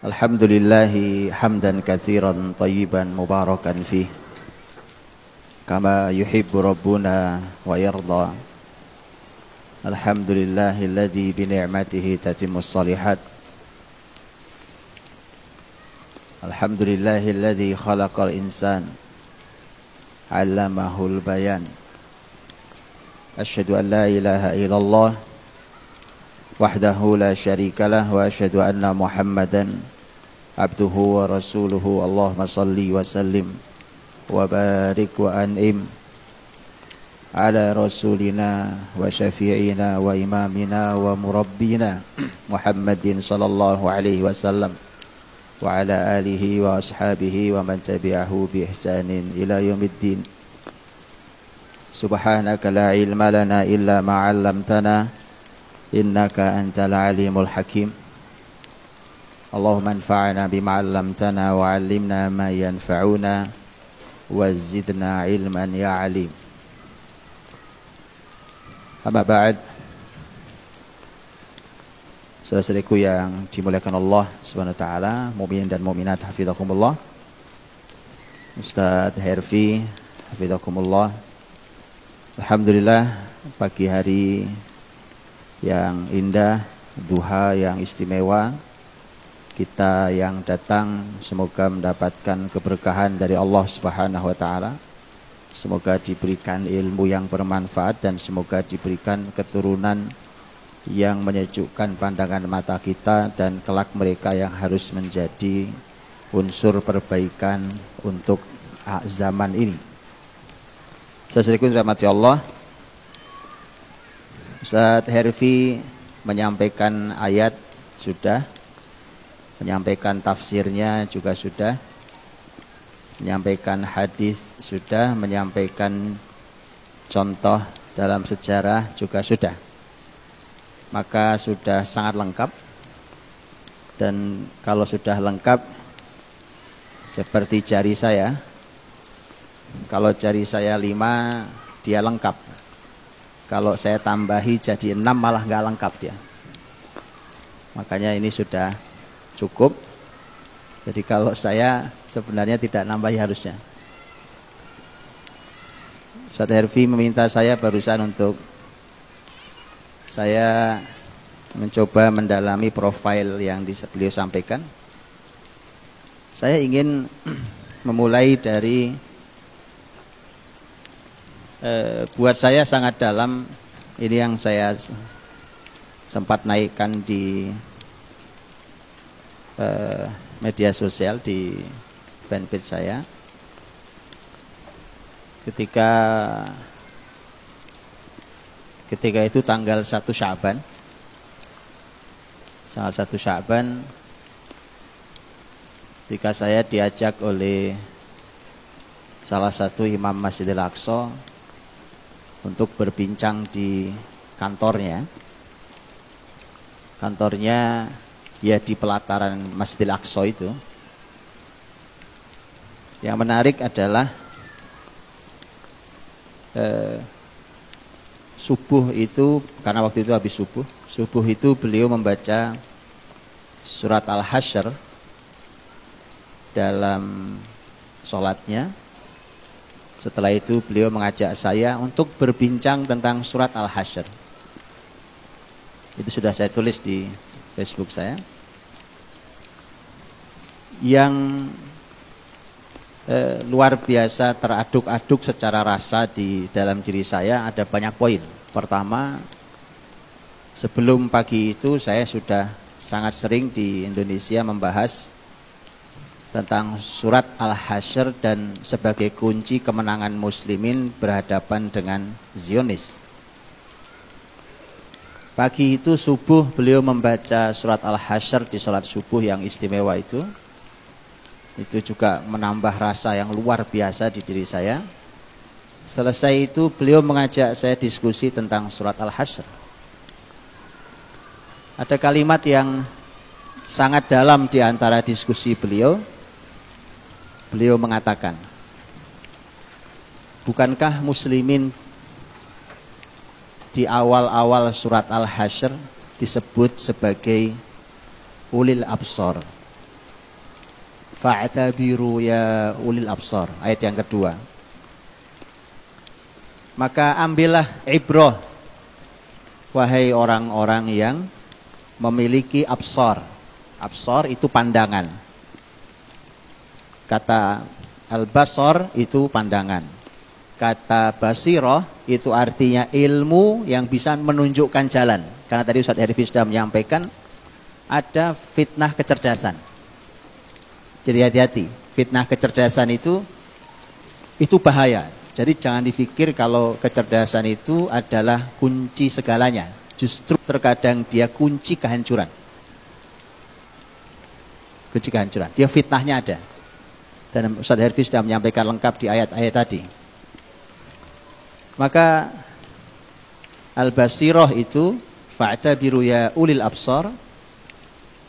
Alhamdulillahi hamdan katsiran tayyiban mubarakan fih kama yuhibbu rabbuna wa yarda. Alhamdulillahilladzi bi ni'matihi tatimmus shalihat. Alhamdulillahilladzi khalaqal insan 'allamahul bayan. Asyhadu an la ilaha illallah wahdahu la syarikalah wa asyhadu anna Muhammadan abduhu wa rasuluhu. Allahumma salli wa sallim wa barik wa an'im ala rasulina wa syafi'ina wa imamina wa murabbina Muhammadin sallallahu alaihi wasallam wa ala alihi wa ashabihi wa man tabi'ahu bi ihsanin ila yaumiddin. Subhanaka la ilma lana illa ma 'allamtana innaka antal alimul hakim. Allahumma anfa'na bima 'allamtana wa 'allimna ma yanfa'una wa zidna ilman ya alim. Amma ba'd. Saudara-saudariku yang dimuliakan Allah Subhanahu wa taala, mukminin dan mukminat hafizakumullah. Ustaz Herfi hafizakumullah. Alhamdulillah, pagi hari yang indah, duha yang istimewa, kita yang datang semoga mendapatkan keberkahan dari Allah Subhanahu wa taala. Semoga diberikan ilmu yang bermanfaat dan semoga diberikan keturunan yang menyejukkan pandangan mata kita dan kelak mereka yang harus menjadi unsur perbaikan untuk zaman ini. Saudaraku rahmati Allah, Ustaz Herfi menyampaikan ayat sudah, menyampaikan tafsirnya juga sudah, menyampaikan hadis sudah, menyampaikan contoh dalam sejarah juga sudah. Maka sudah sangat lengkap. Dan kalau sudah lengkap seperti jari saya, kalau jari saya 5 dia lengkap. Kalau saya tambahi jadi 6 malah nggak lengkap dia. Makanya ini sudah cukup. Jadi kalau saya sebenarnya tidak nambahi harusnya. Ustaz Herfi meminta saya barusan untuk saya mencoba mendalami profil yang beliau sampaikan. Saya ingin memulai dari buat saya sangat dalam, ini yang saya sempat naikkan di media sosial, di fanpage saya, ketika itu tanggal 1 Sya'ban, ketika saya diajak oleh salah satu imam Masjidil Aqsa untuk berbincang di kantornya ya di pelataran Masjidil Aqsa itu. Yang menarik adalah subuh itu, karena waktu itu habis subuh itu beliau membaca surat Al-Hasyr dalam sholatnya. Setelah itu beliau mengajak saya untuk berbincang tentang surat Al-Hasyr. Itu sudah saya tulis di Facebook saya. Yang luar biasa teraduk-aduk secara rasa di dalam diri saya ada banyak poin. Pertama, sebelum pagi itu saya sudah sangat sering di Indonesia membahas tentang surat Al-Hasyr dan sebagai kunci kemenangan muslimin berhadapan dengan Zionis. Pagi itu subuh beliau membaca surat Al-Hasyr di sholat subuh yang istimewa itu. Itu juga menambah rasa yang luar biasa di diri saya. Selesai itu beliau mengajak saya diskusi tentang surat Al-Hasyr. Ada kalimat yang sangat dalam di antara diskusi beliau. Beliau mengatakan, bukankah muslimin di awal-awal surat Al-Hasyr disebut sebagai ulil absar, Fa'tabiru ya ulil absar. Ayat yang kedua. Maka ambillah ibrah, wahai orang-orang yang memiliki absar. Absar itu pandangan. Kata al-basar itu pandangan. Kata basirah itu artinya ilmu yang bisa menunjukkan jalan. Karena tadi Ustaz Herfi sudah menyampaikan ada fitnah kecerdasan. Jadi hati-hati, fitnah kecerdasan itu bahaya. Jadi jangan dipikir kalau kecerdasan itu adalah kunci segalanya. Justru terkadang dia kunci kehancuran. Kunci kehancuran. Dia fitnahnya ada. Dan Ustaz Herfi sudah menyampaikan lengkap di ayat-ayat tadi. Maka al-basirah itu fa'tabiru ya ulil absar,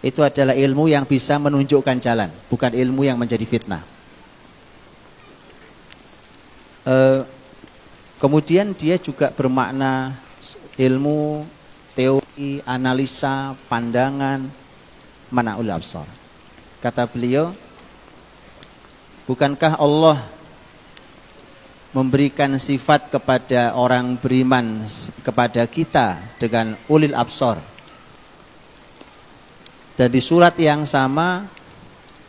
itu adalah ilmu yang bisa menunjukkan jalan, bukan ilmu yang menjadi fitnah. Kemudian dia juga bermakna ilmu, teori, analisa, pandangan, manaul absar. Kata beliau, bukankah Allah memberikan sifat kepada orang beriman, kepada kita dengan ulil absar? Dan di surat yang sama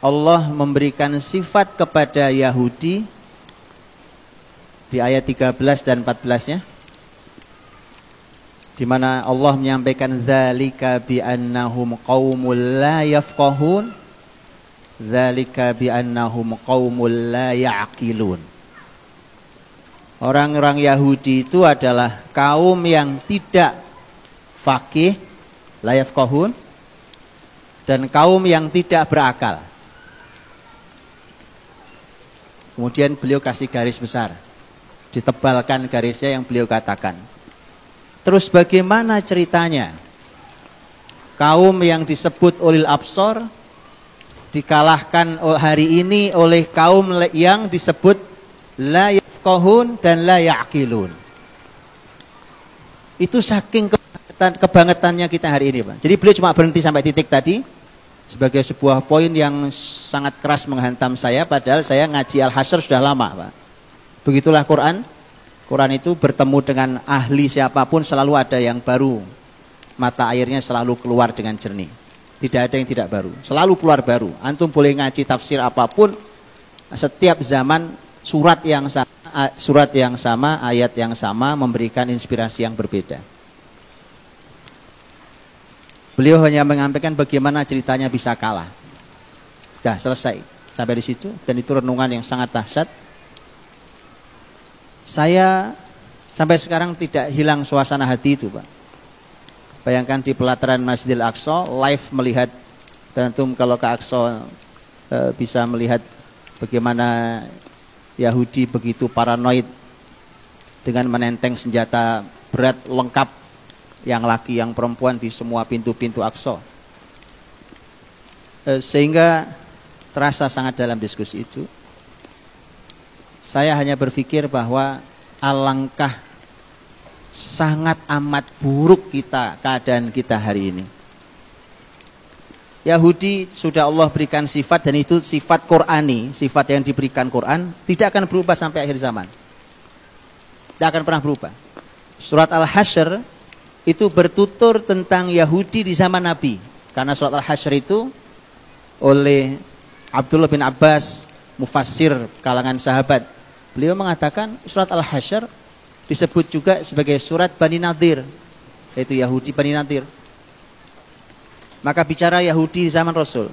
Allah memberikan sifat kepada Yahudi di ayat 13 dan 14-nya, di mana Allah menyampaikan dzalika bi annahum qaumul la yafqahun, dzalika bi annahum qaumul la ya'qilun. Orang-orang Yahudi itu adalah kaum yang tidak faqih, la yafqahun, dan kaum yang tidak berakal. Kemudian beliau kasih garis besar, ditebalkan garisnya yang beliau katakan. Terus bagaimana ceritanya kaum yang disebut ulil absar dikalahkan hari ini oleh kaum yang disebut la yafqahun dan la ya'qilun? Itu saking kebangetannya kita hari ini, Pak. Jadi beliau cuma berhenti sampai titik tadi sebagai sebuah poin yang sangat keras menghantam saya, padahal saya ngaji Al-Hasyr sudah lama, Pak. Begitulah Quran. Quran itu bertemu dengan ahli siapapun selalu ada yang baru. Mata airnya selalu keluar dengan jernih. Tidak ada yang tidak baru. Selalu keluar baru. Antum boleh ngaji tafsir apapun, setiap zaman surat yang sama, ayat yang sama memberikan inspirasi yang berbeda. Beliau hanya menyampaikan bagaimana ceritanya bisa kalah. Dah selesai sampai di situ, dan itu renungan yang sangat dahsyat. Saya sampai sekarang tidak hilang suasana hati itu, Pak. Bayangkan di pelataran Masjidil Aqsa, live melihat, dan antum kalau ke Aqsa bisa melihat bagaimana Yahudi begitu paranoid dengan menenteng senjata berat lengkap, yang laki yang perempuan, di semua pintu-pintu Aqsa. Sehingga terasa sangat dalam diskusi itu. Saya hanya berpikir bahwa alangkah sangat amat buruk keadaan kita hari ini. Yahudi sudah Allah berikan sifat, dan itu sifat Qur'ani, sifat yang diberikan Quran, tidak akan berubah sampai akhir zaman. Tidak akan pernah berubah. Surat Al-Hasyr itu bertutur tentang Yahudi di zaman Nabi. Karena surat Al-Hasyr itu oleh Abdullah bin Abbas, mufassir kalangan sahabat, beliau mengatakan surat Al-Hasyr disebut juga sebagai surat Bani Nadir, yaitu Yahudi Bani Nadir. Maka bicara Yahudi zaman Rasul.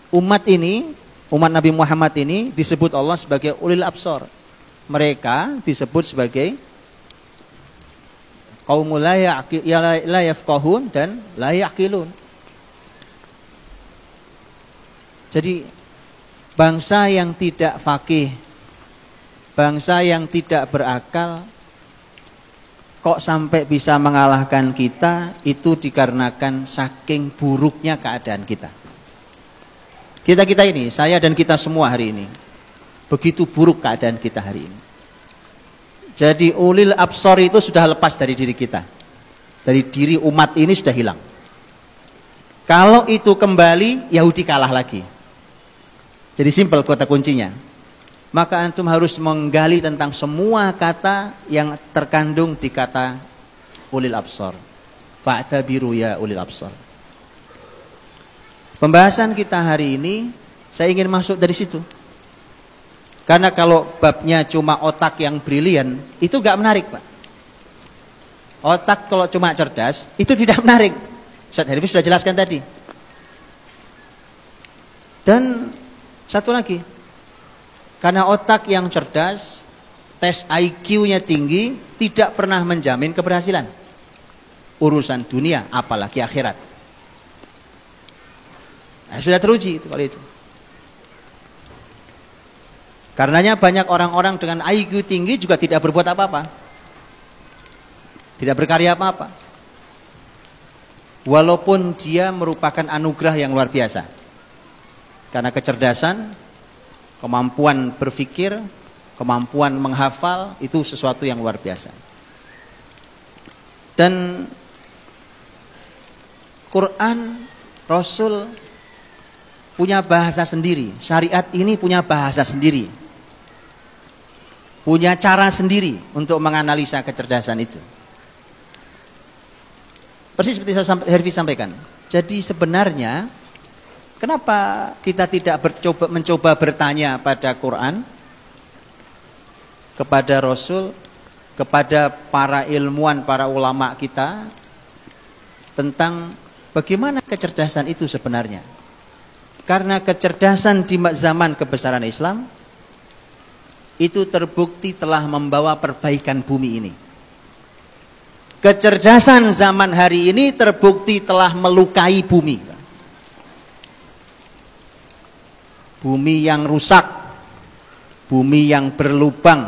Umat Nabi Muhammad ini disebut Allah sebagai ulil absar. Mereka disebut sebagai qaumul la yafqahun dan la ya'qilun. Jadi bangsa yang tidak faqih, bangsa yang tidak berakal, kok sampai bisa mengalahkan kita, itu dikarenakan saking buruknya keadaan kita. Kita ini, saya dan kita semua hari ini, begitu buruk keadaan kita hari ini. Jadi ulil absar itu sudah lepas dari diri kita. Dari diri umat ini sudah hilang. Kalau itu kembali, Yahudi kalah lagi. Jadi simpel kata kuncinya. Maka antum harus menggali tentang semua kata yang terkandung di kata ulil absar. Fa'tabiru ya ulil absar. Pembahasan kita hari ini saya ingin masuk dari situ. Karena kalau babnya cuma otak yang brilian, itu gak menarik, Pak. Otak kalau cuma cerdas, itu tidak menarik. Ustaz Herfi sudah jelaskan tadi. Dan satu lagi, karena otak yang cerdas, tes IQ-nya tinggi, tidak pernah menjamin keberhasilan urusan dunia, apalagi akhirat. Nah, sudah teruji itu kalau itu. Karenanya banyak orang-orang dengan IQ tinggi juga tidak berbuat apa-apa, tidak berkarya apa-apa. Walaupun dia merupakan anugerah yang luar biasa. Karena kecerdasan, kemampuan berpikir, kemampuan menghafal, itu sesuatu yang luar biasa. Dan Quran, Rasul punya bahasa sendiri. Syariat ini punya bahasa sendiri, punya cara sendiri untuk menganalisa kecerdasan itu. Persis seperti Herfi sampaikan. Jadi sebenarnya kenapa kita tidak mencoba bertanya pada Quran, kepada Rasul, kepada para ilmuwan, para ulama kita tentang bagaimana kecerdasan itu sebenarnya? Karena kecerdasan di zaman kebesaran Islam itu terbukti telah membawa perbaikan bumi ini. Kecerdasan zaman hari ini terbukti telah melukai bumi. Bumi yang rusak, bumi yang berlubang,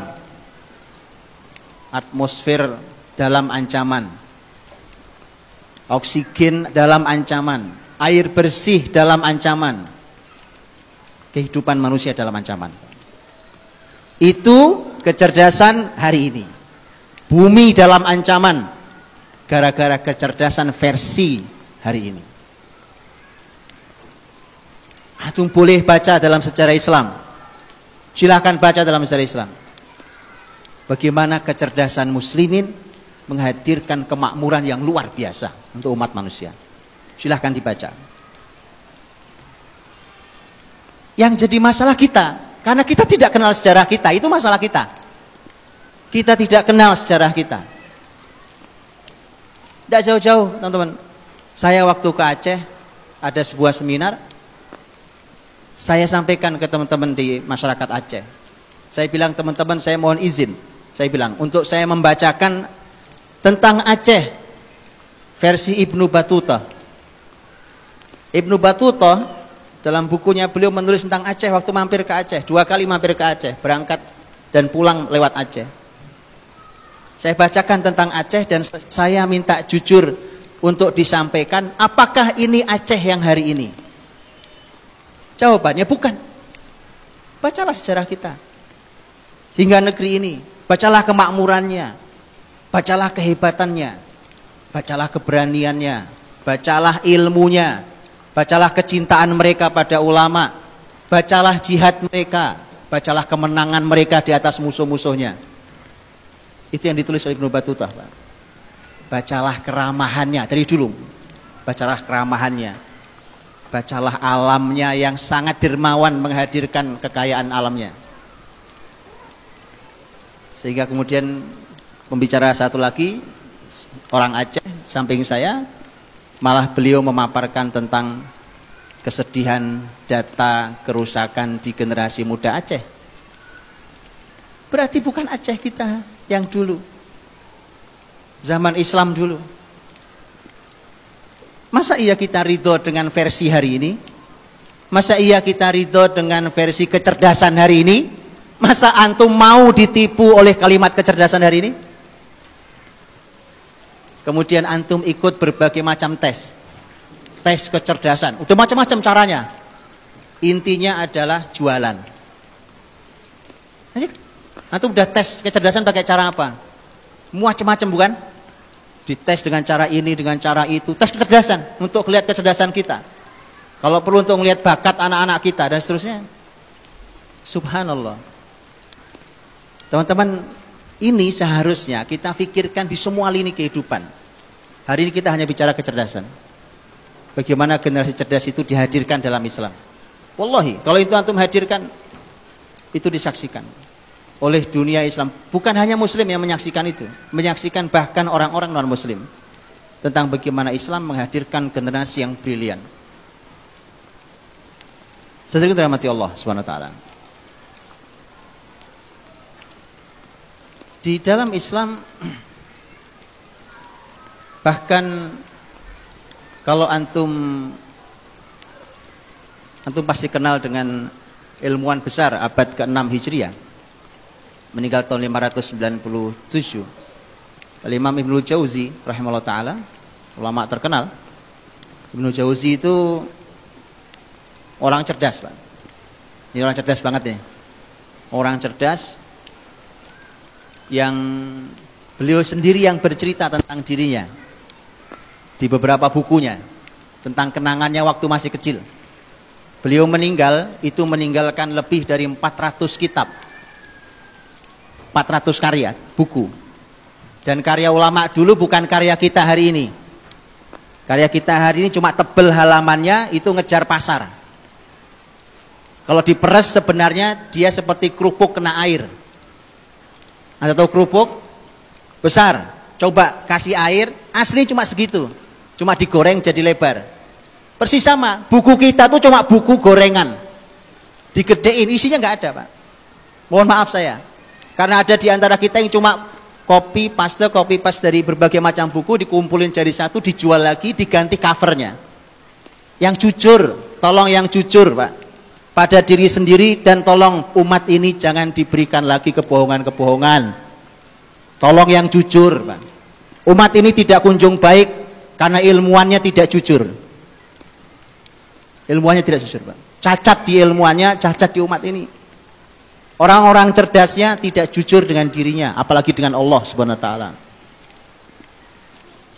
atmosfer dalam ancaman, oksigen dalam ancaman, air bersih dalam ancaman, kehidupan manusia dalam ancaman. Itu kecerdasan hari ini. Bumi dalam ancaman gara-gara kecerdasan versi hari ini. Antum boleh baca dalam sejarah Islam. Silahkan baca dalam sejarah Islam. Bagaimana kecerdasan muslimin menghadirkan kemakmuran yang luar biasa untuk umat manusia. Silahkan dibaca. Yang jadi masalah kita, karena kita tidak kenal sejarah kita, itu masalah kita. Kita tidak kenal sejarah kita. Tidak jauh-jauh, teman-teman. Saya waktu ke Aceh, ada sebuah seminar, saya sampaikan ke teman-teman di masyarakat Aceh. Saya bilang, teman-teman, saya mohon izin. Saya bilang, untuk saya membacakan tentang Aceh, versi Ibnu Battuta. Ibnu Battuta, dalam bukunya beliau menulis tentang Aceh waktu mampir ke Aceh. 2 kali mampir ke Aceh, berangkat dan pulang lewat Aceh. Saya bacakan tentang Aceh dan saya minta jujur untuk disampaikan, apakah ini Aceh yang hari ini? Jawabannya bukan. Bacalah sejarah kita hingga negeri ini, bacalah kemakmurannya, bacalah kehebatannya, bacalah keberaniannya, bacalah ilmunya, bacalah kecintaan mereka pada ulama, bacalah jihad mereka, bacalah kemenangan mereka di atas musuh-musuhnya. Itu yang ditulis oleh Ibnu Battuta, Pak. Bacalah keramahannya dari dulu. Bacalah keramahannya. Bacalah alamnya yang sangat dermawan menghadirkan kekayaan alamnya. Sehingga kemudian pembicara satu lagi, orang Aceh samping saya, malah beliau memaparkan tentang kesedihan data kerusakan di generasi muda Aceh. Berarti bukan Aceh kita yang dulu, zaman Islam dulu. Masa iya kita ridho dengan versi hari ini? Masa iya kita ridho dengan versi kecerdasan hari ini? Masa antum mau ditipu oleh kalimat kecerdasan hari ini? Kemudian antum ikut berbagai macam tes kecerdasan, udah macam-macam caranya. Intinya adalah jualan. Antum udah tes kecerdasan pakai cara apa? Macam-macam bukan? Dites dengan cara ini, dengan cara itu. Tes kecerdasan untuk melihat kecerdasan kita. Kalau perlu untuk melihat bakat anak-anak kita dan seterusnya. Subhanallah. Teman-teman, ini seharusnya kita pikirkan di semua lini kehidupan. Hari ini kita hanya bicara kecerdasan. Bagaimana generasi cerdas itu dihadirkan dalam Islam. Wallahi, kalau itu antum hadirkan, itu disaksikan oleh dunia Islam. Bukan hanya muslim yang menyaksikan itu, menyaksikan bahkan orang-orang non-muslim tentang bagaimana Islam menghadirkan generasi yang brilian. Sedherek dirahmati Allah Subhanahu wa taala. Di dalam Islam bahkan kalau antum pasti kenal dengan ilmuwan besar abad ke-6 Hijriah, meninggal tahun 597, Imam Ibnu Jauzi rahimahullah ta'ala, ulama terkenal. Ibnu Jauzi itu orang cerdas, Pak. Ini orang cerdas banget nih. Orang cerdas yang beliau sendiri yang bercerita tentang dirinya di beberapa bukunya tentang kenangannya waktu masih kecil. Beliau meninggal, itu meninggalkan lebih dari 400 kitab. 400 karya, buku. Dan karya ulama dulu bukan karya kita hari ini. Karya kita hari ini cuma tebel halamannya, itu ngejar pasar. Kalau diperes sebenarnya dia seperti kerupuk kena air. Anda tahu kerupuk? Besar. Coba kasih air, asli cuma segitu. Cuma digoreng jadi lebar. Persis sama, buku kita tuh cuma buku gorengan. Digedein, isinya nggak ada, Pak. Mohon maaf saya. Karena ada di antara kita yang cuma copy paste dari berbagai macam buku, dikumpulin jadi satu, dijual lagi, diganti covernya. Yang jujur, tolong yang jujur, Pak. Pada diri sendiri, dan tolong umat ini jangan diberikan lagi kebohongan-kebohongan. Tolong yang jujur, Pak. Umat ini tidak kunjung baik karena ilmuannya tidak jujur. Ilmuannya tidak jujur, Pak. Cacat di ilmuannya, cacat di umat ini. Orang-orang cerdasnya tidak jujur dengan dirinya, apalagi dengan Allah Subhanahu wa taala.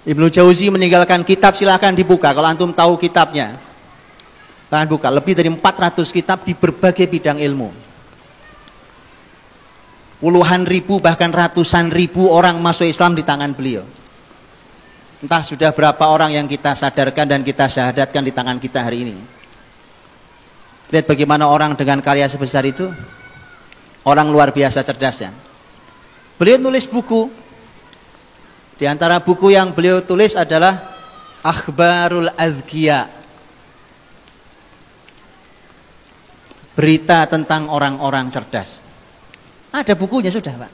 Ibnu Jauzi meninggalkan kitab, silakan dibuka kalau antum tahu kitabnya. Silahkan buka, lebih dari 400 kitab di berbagai bidang ilmu. Puluhan ribu bahkan ratusan ribu orang masuk Islam di tangan beliau. Entah sudah berapa orang yang kita sadarkan dan kita syahadatkan di tangan kita hari ini. Lihat bagaimana orang dengan karya sebesar itu, orang luar biasa cerdasnya. Beliau nulis buku. Di antara buku yang beliau tulis adalah Akhbarul Azkiya, berita tentang orang-orang cerdas. Ada bukunya sudah, Pak.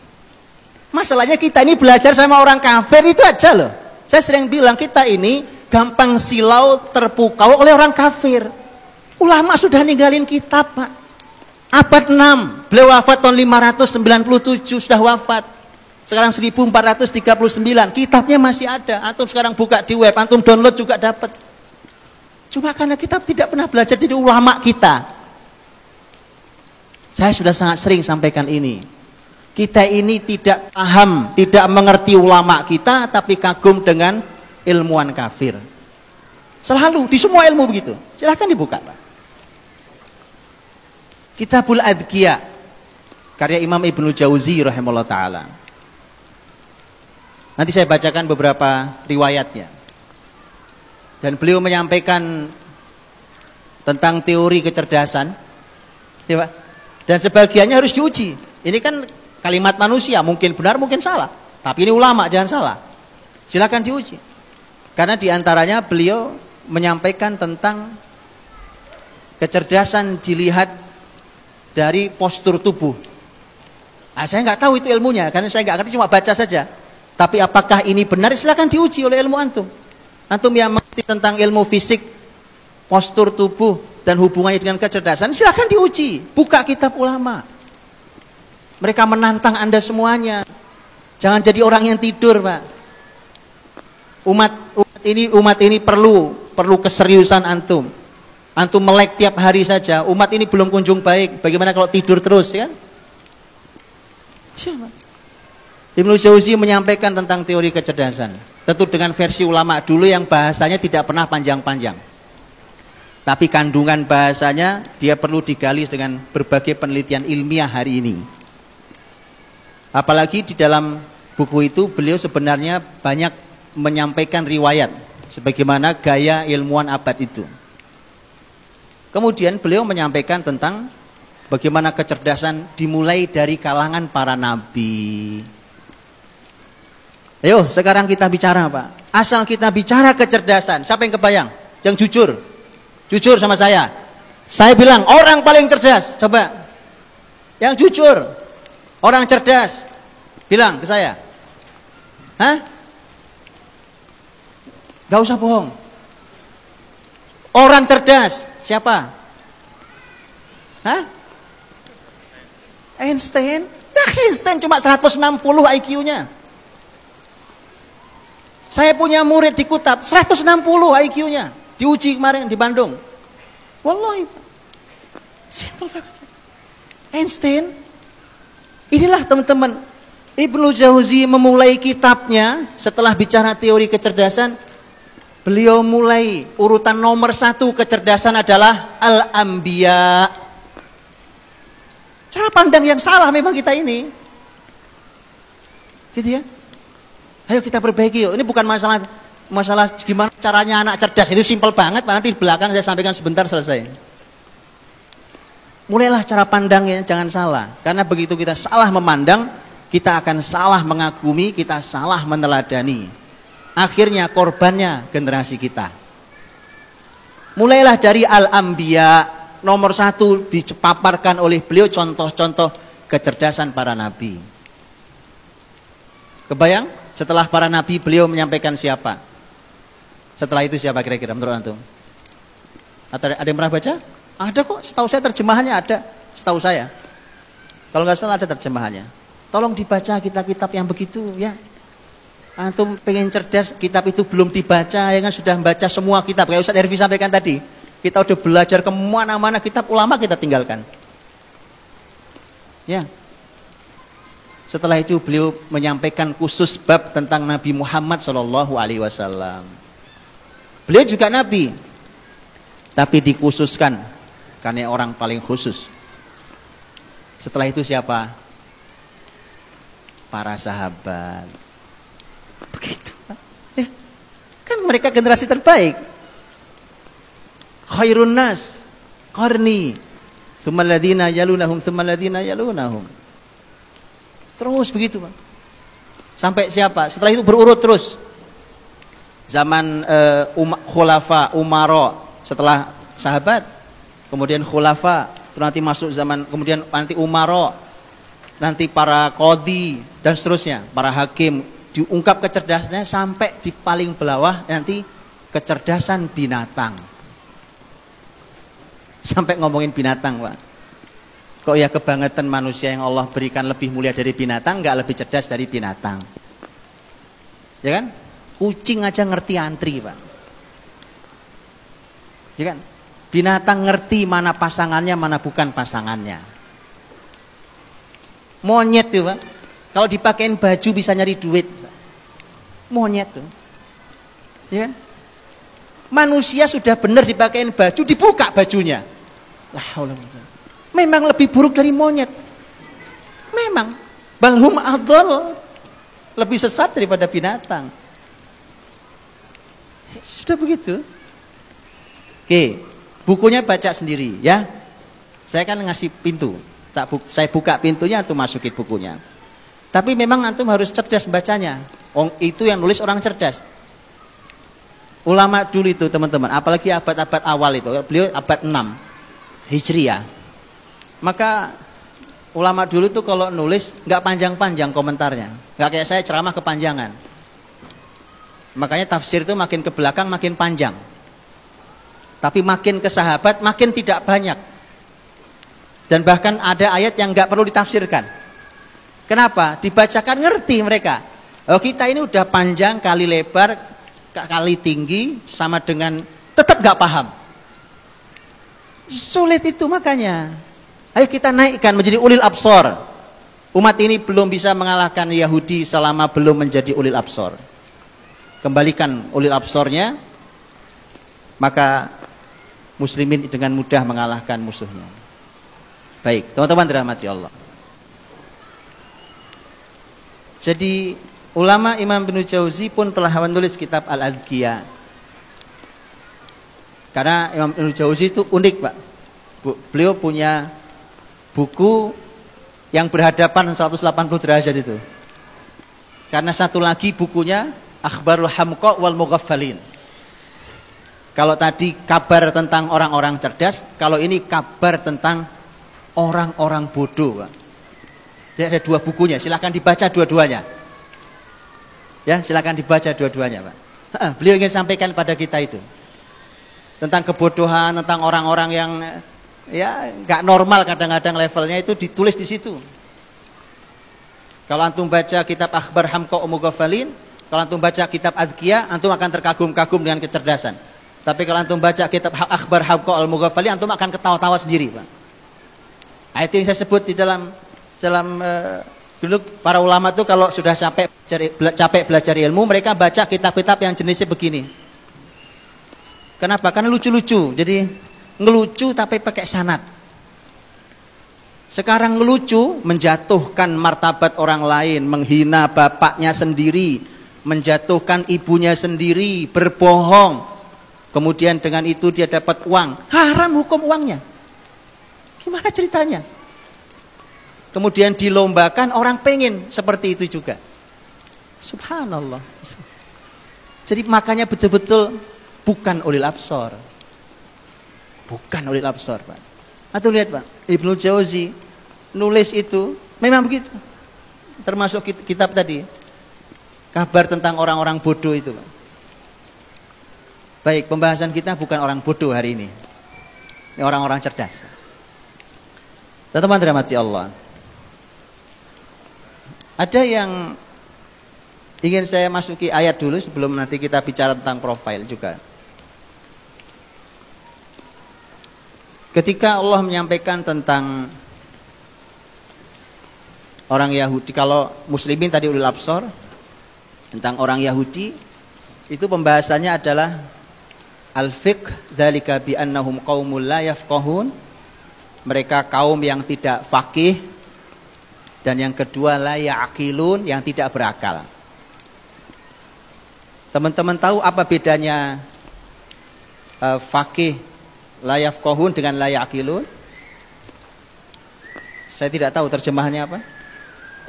Masalahnya kita ini belajar sama orang kafir itu aja loh. Saya sering bilang kita ini gampang silau, terpukau oleh orang kafir. Ulama sudah ninggalin kitab, Pak. Abad 6, beliau wafat tahun 597, sudah wafat. Sekarang 1439, kitabnya masih ada. Antum sekarang buka di web, antum download juga dapat. Cuma karena kita tidak pernah belajar dari ulama kita. Saya sudah sangat sering sampaikan ini. Kita ini tidak paham, tidak mengerti ulama kita, tapi kagum dengan ilmuwan kafir. Selalu, di semua ilmu begitu. Silahkan dibuka, Pak. Kitabul Adkiya, karya Imam Ibnu Jauzi rahimahullah ta'ala. Nanti saya bacakan beberapa riwayatnya. Dan beliau menyampaikan tentang teori kecerdasan, ya Pak. Dan sebagiannya harus diuji. Ini kan kalimat manusia, mungkin benar, mungkin salah. Tapi ini ulama, jangan salah. Silakan diuji. Karena diantaranya beliau menyampaikan tentang kecerdasan dilihat dari postur tubuh. Nah, saya nggak tahu itu ilmunya, karena saya nggak ngerti, cuma baca saja. Tapi apakah ini benar? Silakan diuji oleh ilmu antum. Antum yang mengerti tentang ilmu fisik, postur tubuh dan hubungannya dengan kecerdasan, silakan diuji. Buka kitab ulama. Mereka menantang Anda semuanya. Jangan jadi orang yang tidur, Pak. Umat ini perlu keseriusan antum. Antum melek tiap hari saja, umat ini belum kunjung baik. Bagaimana kalau tidur terus, ya? Siapa? Ibnu Jauzi menyampaikan tentang teori kecerdasan. Tentu dengan versi ulama dulu yang bahasanya tidak pernah panjang-panjang. Tapi kandungan bahasanya dia perlu digali dengan berbagai penelitian ilmiah hari ini. Apalagi di dalam buku itu beliau sebenarnya banyak menyampaikan riwayat sebagaimana gaya ilmuwan abad itu. Kemudian beliau menyampaikan tentang bagaimana kecerdasan dimulai dari kalangan para nabi. Ayo sekarang kita bicara Pak. Asal kita bicara kecerdasan, siapa yang kebayang? Yang jujur. Jujur sama saya. Saya bilang orang paling cerdas. Coba. Yang jujur. Orang cerdas. Bilang ke saya. Hah? Gak usah bohong. Orang cerdas. Siapa? Hah? Einstein? Nah, Einstein cuma 160 IQ-nya. Saya punya murid di Kutab 160 IQ-nya. Diuji kemarin di Bandung. Wallahi. Simple banget. Einstein. Inilah teman-teman. Ibnu Jauzi memulai kitabnya setelah bicara teori kecerdasan. Beliau mulai urutan nomor 1 kecerdasan adalah Al-Anbiya. Cara pandang yang salah memang kita ini. Gitu ya. Ayo kita perbaiki yuk. Ini bukan masalah gimana caranya anak cerdas. Itu simpel banget. Nanti di belakang saya sampaikan sebentar selesai. Mulailah cara pandangnya jangan salah. Karena begitu kita salah memandang, kita akan salah mengagumi, kita salah meneladani. Akhirnya korbannya generasi kita. Mulailah dari Al-Anbiya. Nomor 1 dipaparkan oleh beliau contoh-contoh kecerdasan para nabi. Kebayang? Setelah para nabi beliau menyampaikan siapa? Setelah itu siapa kira-kira menurut antum? Ada yang pernah baca? Ada kok, setahu saya terjemahannya ada. Setahu saya. Kalau nggak salah ada terjemahannya. Tolong dibaca kitab-kitab yang begitu ya. Antum pengen cerdas, kitab itu belum dibaca, ya kan sudah membaca semua kitab. Kayak Ustaz Herfi sampaikan tadi. Kita udah belajar kemana-mana kitab ulama kita tinggalkan. Ya. Setelah itu beliau menyampaikan khusus bab tentang Nabi Muhammad SAW. Beliau juga Nabi, tapi dikhususkan karena orang paling khusus. Setelah itu siapa? Para sahabat. Begitu. Ya. Kan mereka generasi terbaik. Khairun nas qarni, tsummal ladzina yalunahum, tsummal ladzina yalunahum. Terus begitu Pak. Sampai siapa? Setelah itu berurut terus. Zaman khulafa, umaro, setelah sahabat, kemudian khulafa, terus nanti masuk zaman, kemudian nanti umaro, nanti para qadhi dan seterusnya, para hakim, diungkap kecerdasannya sampai di paling bawah nanti kecerdasan binatang. Sampai ngomongin binatang Pak. Kok ya kebangetan manusia yang Allah berikan lebih mulia dari binatang, nggak lebih cerdas dari binatang. Ya kan? Kucing aja ngerti antri Pak. Ya kan? Binatang ngerti mana pasangannya, mana bukan pasangannya. Monyet tuh Pak. Kalau dipakein baju bisa nyari duit Pak. Monyet tuh. Ya kan? Manusia sudah benar dipakein baju, dibuka bajunya. Lah, memang lebih buruk dari monyet. Memang. Balhum adol. Lebih sesat daripada binatang. Sudah begitu. Oke. Bukunya baca sendiri ya. Saya kan ngasih pintu. Saya buka pintunya, antum masukin bukunya. Tapi memang antum harus cerdas bacanya. Itu yang nulis orang cerdas. Ulama dulu itu teman-teman. Apalagi abad-abad awal itu. Beliau abad 6 Hijriah. Maka ulama dulu tuh kalau nulis nggak panjang-panjang komentarnya, nggak kayak saya ceramah kepanjangan. Makanya tafsir itu makin ke belakang makin panjang, tapi makin ke sahabat makin tidak banyak. Dan bahkan ada ayat yang nggak perlu ditafsirkan. Kenapa? Dibacakan ngerti mereka. Oh kita ini udah panjang kali lebar kali tinggi sama dengan tetap nggak paham. Sulit itu makanya. Ayo kita naikkan menjadi ulil absor. Umat ini belum bisa mengalahkan Yahudi selama belum menjadi ulil absor. kembalikan ulil absornya, maka muslimin dengan mudah mengalahkan musuhnya. Baik, teman-teman dirahmati Allah. Jadi ulama Imam Ibnu Jauzi pun telah menulis kitab Al-Adhkiyah. Karena Imam Ibnu Jauzi itu unik, Pak. Beliau punya buku yang berhadapan 180 derajat itu. Karena satu lagi bukunya Akhbarul Hamqa wal Mughaffalin. Kalau tadi kabar tentang orang-orang cerdas, kalau ini kabar tentang orang-orang bodoh, Pak. Jadi ada dua bukunya, silakan dibaca dua-duanya. Ya, silakan dibaca dua-duanya, Pak. Beliau ingin sampaikan pada kita itu tentang kebodohan, tentang orang-orang yang ya nggak normal kadang-kadang levelnya, itu ditulis di situ. Kalau antum baca kitab Akhbar Hamqa wa Mughaffalin, kalau antum baca kitab Adhkiyah, antum akan terkagum-kagum dengan kecerdasan. Tapi kalau antum baca kitab Akhbar Hamqa wal Mughaffalin, antum akan ketawa-tawa sendiri, Pak. Itu yang saya sebut di dalam dulu para ulama itu kalau sudah capek belajar ilmu, mereka baca kitab-kitab yang jenisnya begini. Kenapa? Karena lucu-lucu. Jadi ngelucu tapi pakai sanad. Sekarang ngelucu menjatuhkan martabat orang lain, menghina bapaknya sendiri, menjatuhkan ibunya sendiri, berbohong. Kemudian dengan itu dia dapat uang. Haram hukum uangnya. Gimana ceritanya? Kemudian dilombakan, orang pengen seperti itu juga. Subhanallah. Jadi makanya betul-betul bukan ulil absor. Bukan ulil absor, Pak. Atau lihat, Pak, Ibnu Jauzi nulis itu memang begitu. Termasuk kitab tadi. Kabar tentang orang-orang bodoh itu, Pak. Baik, pembahasan kita bukan orang bodoh hari ini. Ini orang-orang cerdas. Teman-teman dirahmati Allah. Ada yang ingin saya masuki ayat dulu sebelum nanti kita bicara tentang profil juga. Ketika Allah menyampaikan tentang orang Yahudi, kalau muslimin tadi ulil absor, tentang orang Yahudi, itu pembahasannya adalah al-fiqh dzalika bi annahum qaumul la yafqahun. Mereka kaum yang tidak faqih, dan yang kedua la ya'qilun, yang tidak berakal. Teman-teman tahu apa bedanya faqih la yafqahun dengan la ya'qilun? Saya tidak tahu terjemahannya apa.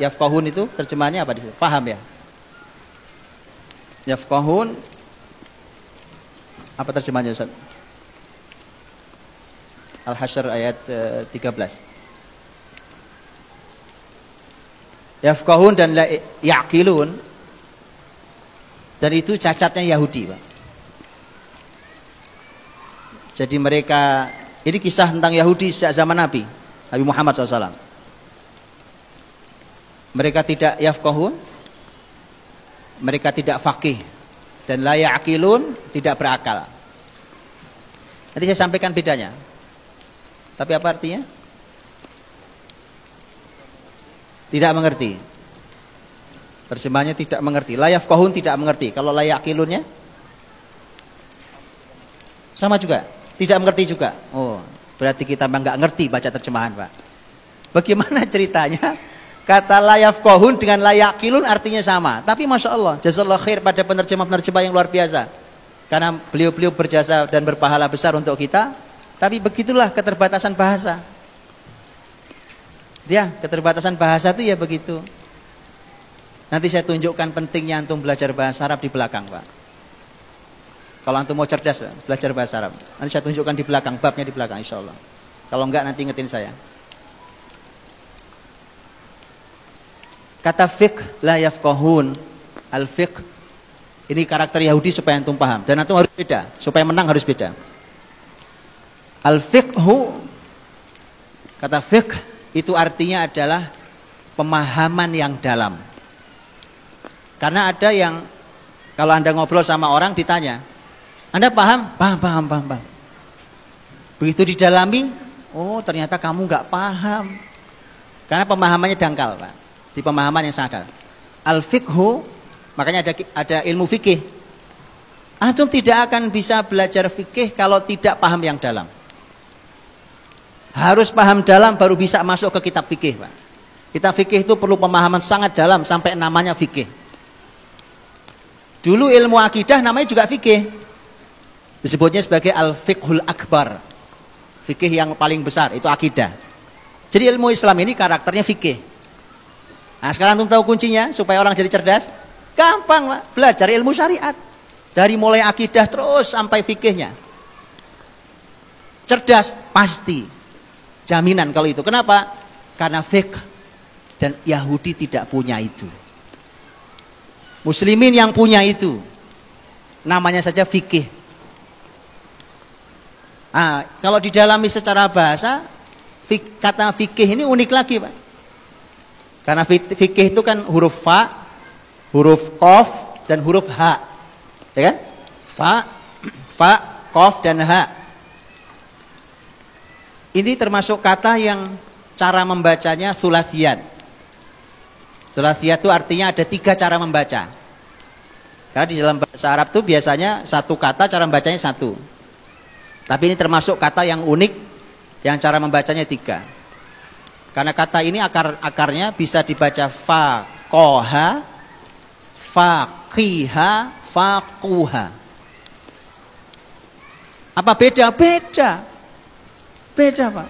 Yafqahun itu terjemahannya apa di situ? Paham ya? Yafqahun apa terjemahannya, Ustaz? Al-Hasyr ayat 13. Yafqahun dan la ya'qilun, dan itu cacatnya Yahudi, Pak. Jadi mereka, ini kisah tentang Yahudi sejak zaman Nabi Muhammad SAW. Mereka tidak yafqahun, mereka tidak faqih, dan la ya'qilun, tidak berakal. Nanti saya sampaikan bedanya. Tapi apa artinya? Tidak mengerti. Terjemahannya tidak mengerti. La yafqahun tidak mengerti. Kalau la ya'qilunnya sama juga, tidak mengerti juga. Oh, berarti kita memang nggak ngerti baca terjemahan, Pak. Bagaimana ceritanya? Kata la yafqahun dengan la ya'qilun artinya sama. Tapi Masya Allah, jazakallahu khair pada penerjemah-penerjemah yang luar biasa. Karena beliau-beliau berjasa dan berpahala besar untuk kita. Tapi begitulah keterbatasan bahasa. Ya, keterbatasan bahasa itu ya begitu. Nanti saya tunjukkan pentingnya antum belajar bahasa Arab di belakang, Pak. Kalau antum mau cerdas, belajar bahasa Arab. Nanti saya tunjukkan di belakang, babnya di belakang, insya Allah. Kalau enggak nanti ingetin saya. Kata fiqh la yafqahun, al-fiqh ini karakter Yahudi supaya antum paham, dan antum harus beda, supaya menang harus beda. Al-fiqhu, kata fiqh itu artinya adalah pemahaman yang dalam. Karena ada yang kalau Anda ngobrol sama orang ditanya, Anda paham? Paham. Begitu didalami, oh ternyata kamu nggak paham. Karena pemahamannya dangkal, Pak. Di pemahaman yang sadar. Al-fiqhu, makanya ada ilmu fikih. Antum tidak akan bisa belajar fikih kalau tidak paham yang dalam. Harus paham dalam baru bisa masuk ke kitab fikih, Pak. Kitab fikih itu perlu pemahaman sangat dalam sampai namanya fikih. Dulu ilmu akidah namanya juga fikih. Disebutnya sebagai al-fiqhul akbar. Fikih yang paling besar itu akidah. Jadi ilmu Islam ini karakternya fikih. Nah, sekarang antum tahu kuncinya supaya orang jadi cerdas? Gampang, Pak. Belajar ilmu syariat. Dari mulai akidah terus sampai fikihnya. Cerdas, pasti. Jaminan kalau itu. Kenapa? Karena fiqh dan Yahudi tidak punya itu. Muslimin yang punya itu. Namanya saja fikih. Nah, kalau didalami secara bahasa, kata fikih ini unik lagi, Pak. Karena fikih itu kan huruf fa, huruf qaf, dan huruf ha. Ya kan? Fa, qaf, dan ha. Ini termasuk kata yang cara membacanya sulasiyat. Sulasiyat itu artinya ada 3 cara membaca. Karena di dalam bahasa Arab itu biasanya satu kata cara membacanya 1. Tapi ini termasuk kata yang unik yang cara membacanya 3. Karena kata ini akarnya bisa dibaca fa, qoha, fa, qiha, faquha. Apa beda? Beda, Pak.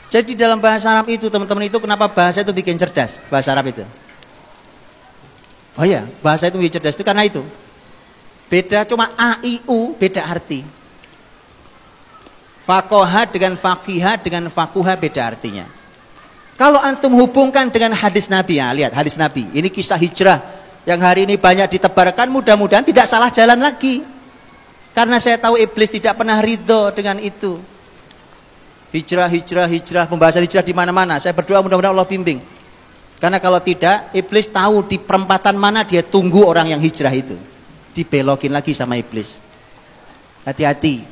Jadi dalam bahasa Arab itu, teman-teman, itu kenapa bahasa itu bikin cerdas? Bahasa Arab itu. Oh ya, bahasa itu bikin cerdas itu karena itu. Beda cuma a, i, u, beda arti. Faqoha dengan faqiha dengan faquha beda artinya. Kalau antum hubungkan dengan hadis Nabi, ya, lihat hadis Nabi. Ini kisah hijrah yang hari ini banyak ditebarkan, mudah-mudahan tidak salah jalan lagi. Karena saya tahu iblis tidak pernah ridho dengan itu. Hijrah, pembahasan hijrah di mana-mana. Saya berdoa mudah-mudahan Allah bimbing. Karena kalau tidak, iblis tahu di perempatan mana dia tunggu orang yang hijrah itu. Dibelokin lagi sama iblis. Hati-hati.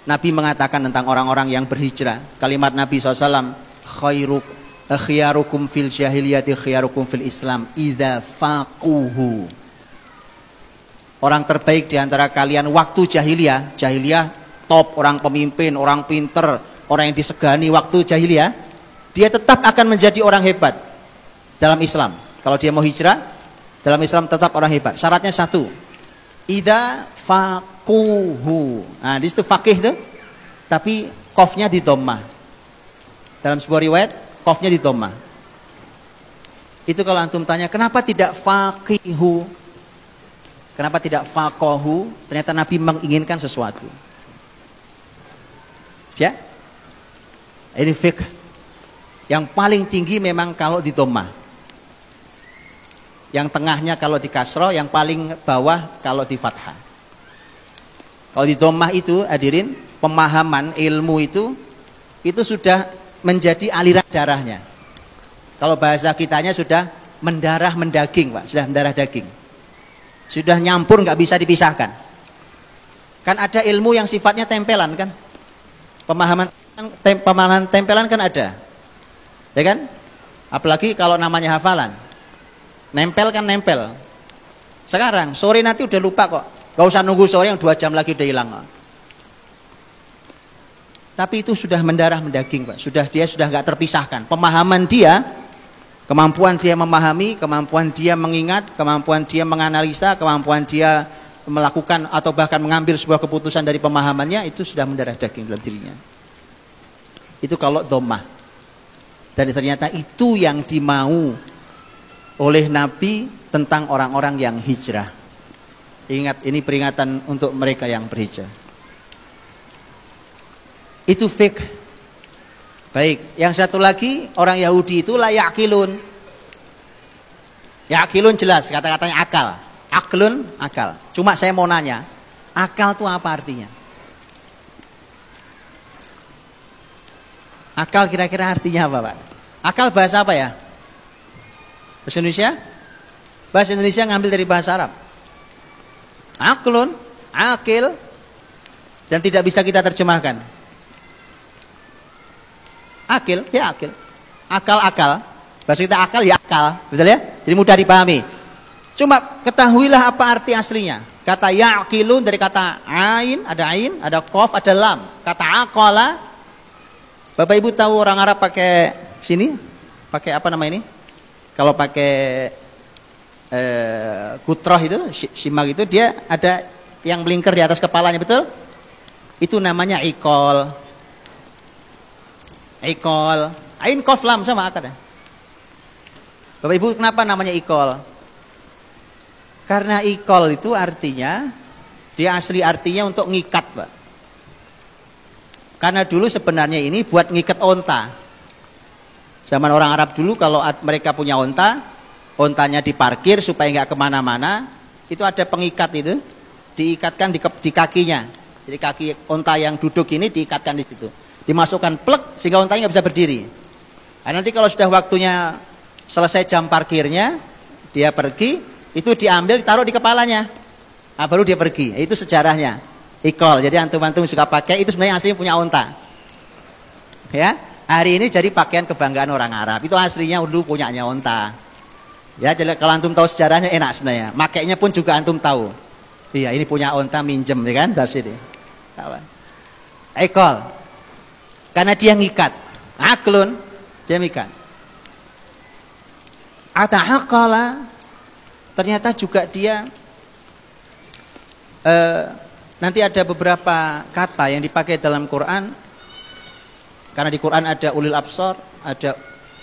Nabi mengatakan tentang orang-orang yang berhijrah. Kalimat Nabi SAW, khiyarukum fil jahiliyati khiyarukum fil Islam idza faquhu. Orang terbaik di antara kalian waktu jahiliyah top, orang pemimpin, orang pinter, orang yang disegani waktu jahiliyah, dia tetap akan menjadi orang hebat dalam Islam. Kalau dia mau hijrah, dalam Islam tetap orang hebat. Syaratnya 1, idza faquhu. Nah, di situ faqih itu, tapi qafnya di dhammah. Dalam sebuah riwayat qafnya di dhammah. Itu kalau antum tanya, kenapa tidak faqihu? Kenapa tidak faqahu? Ternyata Nabi menginginkan sesuatu. Ya, ini fiqh yang paling tinggi memang kalau di dhammah, yang tengahnya kalau di kasroh, yang paling bawah kalau di fathah. Kalau di dhammah itu, hadirin, pemahaman ilmu itu sudah menjadi aliran darahnya. Kalau bahasa kitanya sudah mendarah mendaging, Pak, sudah mendarah daging, sudah nyampur, nggak bisa dipisahkan. Kan ada ilmu yang sifatnya tempelan, kan? Pemahaman tempelan kan ada, ya kan? Apalagi kalau namanya hafalan, nempel kan nempel. Sekarang sore nanti udah lupa kok, gak usah nunggu sore yang 2 jam lagi udah hilang. Tapi itu sudah mendarah mendaging, Pak. Dia sudah gak terpisahkan. Pemahaman dia, kemampuan dia memahami, kemampuan dia mengingat, kemampuan dia menganalisa, kemampuan dia melakukan atau bahkan mengambil sebuah keputusan dari pemahamannya, itu sudah mendarah daging dalam dirinya. Itu kalau dhammah. Dan ternyata itu yang dimau oleh Nabi tentang orang-orang yang hijrah. Ingat, ini peringatan untuk mereka yang berhijrah. Itu fiqh. Baik, yang satu lagi, orang Yahudi itu la ya'qilun. Ya'qilun jelas, kata-katanya akal. Aklun, akal. Cuma saya mau nanya, akal itu apa artinya? Akal kira-kira artinya apa, Pak? Akal bahasa apa ya? Bahasa Indonesia? Bahasa Indonesia ngambil dari bahasa Arab. Aklun, akil, dan tidak bisa kita terjemahkan. Akil, ya akil. Akal-akal. Bahasa kita akal, ya akal. Betul ya? Jadi mudah dipahami. Cuma ketahuilah apa arti aslinya. Kata ya'qilun dari kata ain, ada qaf, ada lam. Kata aqala, Bapak Ibu tahu orang Arab pakai sini, pakai apa nama ini? Kalau pakai kutroh itu, simak itu dia ada yang melingkar di atas kepalanya, betul? Itu namanya iqol. Iqol. Ain qaf lam sama akad. Bapak Ibu kenapa namanya iqol? Karena iqol itu artinya, dia asli artinya untuk ngikat, Pak. Karena dulu sebenarnya ini buat ngikat onta. Zaman orang Arab dulu kalau mereka punya onta, ontanya diparkir supaya nggak kemana-mana, itu ada pengikat itu, diikatkan di kakinya. Jadi kaki onta yang duduk ini diikatkan di situ. Dimasukkan plek sehingga ontanya nggak bisa berdiri. Nah, nanti kalau sudah waktunya selesai jam parkirnya, dia pergi, itu diambil, ditaruh di kepalanya. Nah, baru dia pergi. Itu sejarahnya. Iqol. Jadi antum-antum suka pakai, itu sebenarnya aslinya punya onta. Ya, hari ini jadi pakaian kebanggaan orang Arab. Itu aslinya dulu punyanya onta. Ya, jadi kalau antum tahu sejarahnya enak sebenarnya. Makainya pun juga antum tahu. Iya, ini punya onta minjem, ya kan? Dari sini. Iqol. Karena dia ngikat. Aklun, dia ngikat. Ata'aqala, ternyata juga dia nanti ada beberapa kata yang dipakai dalam Quran. Karena di Quran ada ulil absar, ada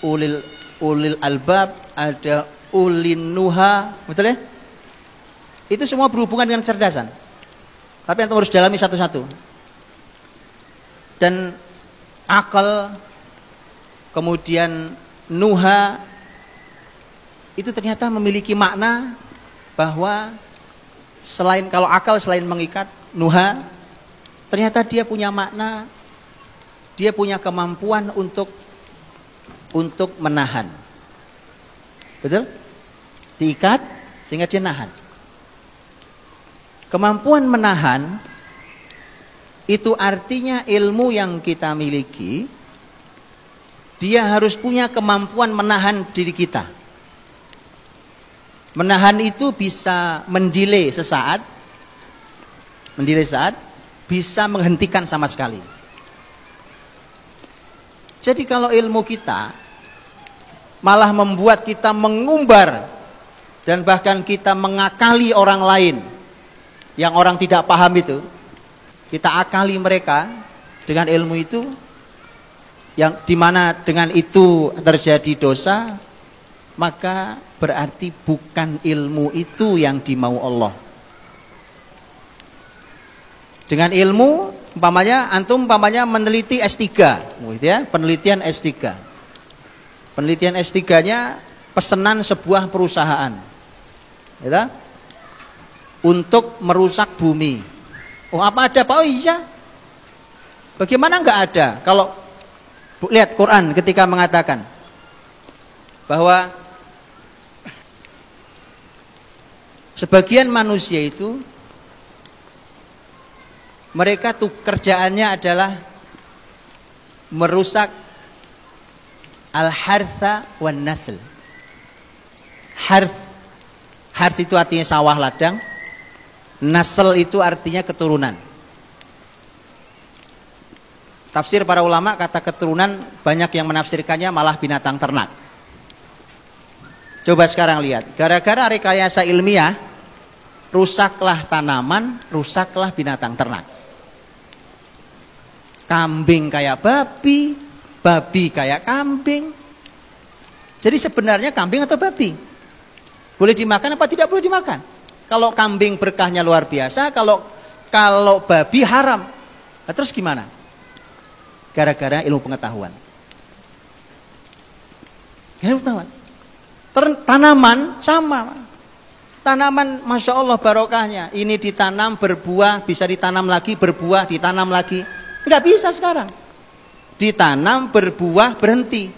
ulil albab, ada ulin nuha, betul ya? Itu semua berhubungan dengan kecerdasan. Tapi antum harus dalami satu-satu. Dan akal, kemudian nuha, itu ternyata memiliki makna bahwa selain kalau akal selain mengikat, nuha, ternyata dia punya makna, dia punya kemampuan untuk menahan. Betul? Diikat sehingga dia nahan. Kemampuan menahan itu artinya ilmu yang kita miliki, dia harus punya kemampuan menahan diri kita. Menahan itu bisa mendelay sesaat, bisa menghentikan sama sekali. Jadi kalau ilmu kita malah membuat kita mengumbar dan bahkan kita mengakali orang lain yang orang tidak paham itu, kita akali mereka dengan ilmu itu, yang dimana dengan itu terjadi dosa, maka berarti bukan ilmu itu yang dimau Allah. Dengan ilmu, antum meneliti S3, gitu ya, penelitian S3. Penelitian S3-nya pesanan sebuah perusahaan, gitu, untuk merusak bumi. Oh, apa ada Pak? Oh iya. Bagaimana enggak ada? Kalau lihat Quran ketika mengatakan bahwa sebagian manusia itu mereka tuh kerjaannya adalah merusak al-hartha wan nasl. Harth itu artinya sawah ladang, nasl itu artinya keturunan. Tafsir para ulama kata keturunan banyak yang menafsirkannya malah binatang ternak. Coba sekarang lihat, gara-gara rekayasa ilmiah, rusaklah tanaman, rusaklah binatang ternak. Kambing kayak babi, babi kayak kambing. Jadi sebenarnya kambing atau babi? Boleh dimakan apa tidak boleh dimakan? Kalau kambing berkahnya luar biasa, kalau babi haram. Nah, terus gimana? Gara-gara ilmu pengetahuan. Ilmu pengetahuan. Tanaman sama. Tanaman Masya Allah barokahnya. Ini ditanam berbuah, bisa ditanam lagi, berbuah, ditanam lagi. Enggak bisa sekarang. Ditanam, berbuah, berhenti.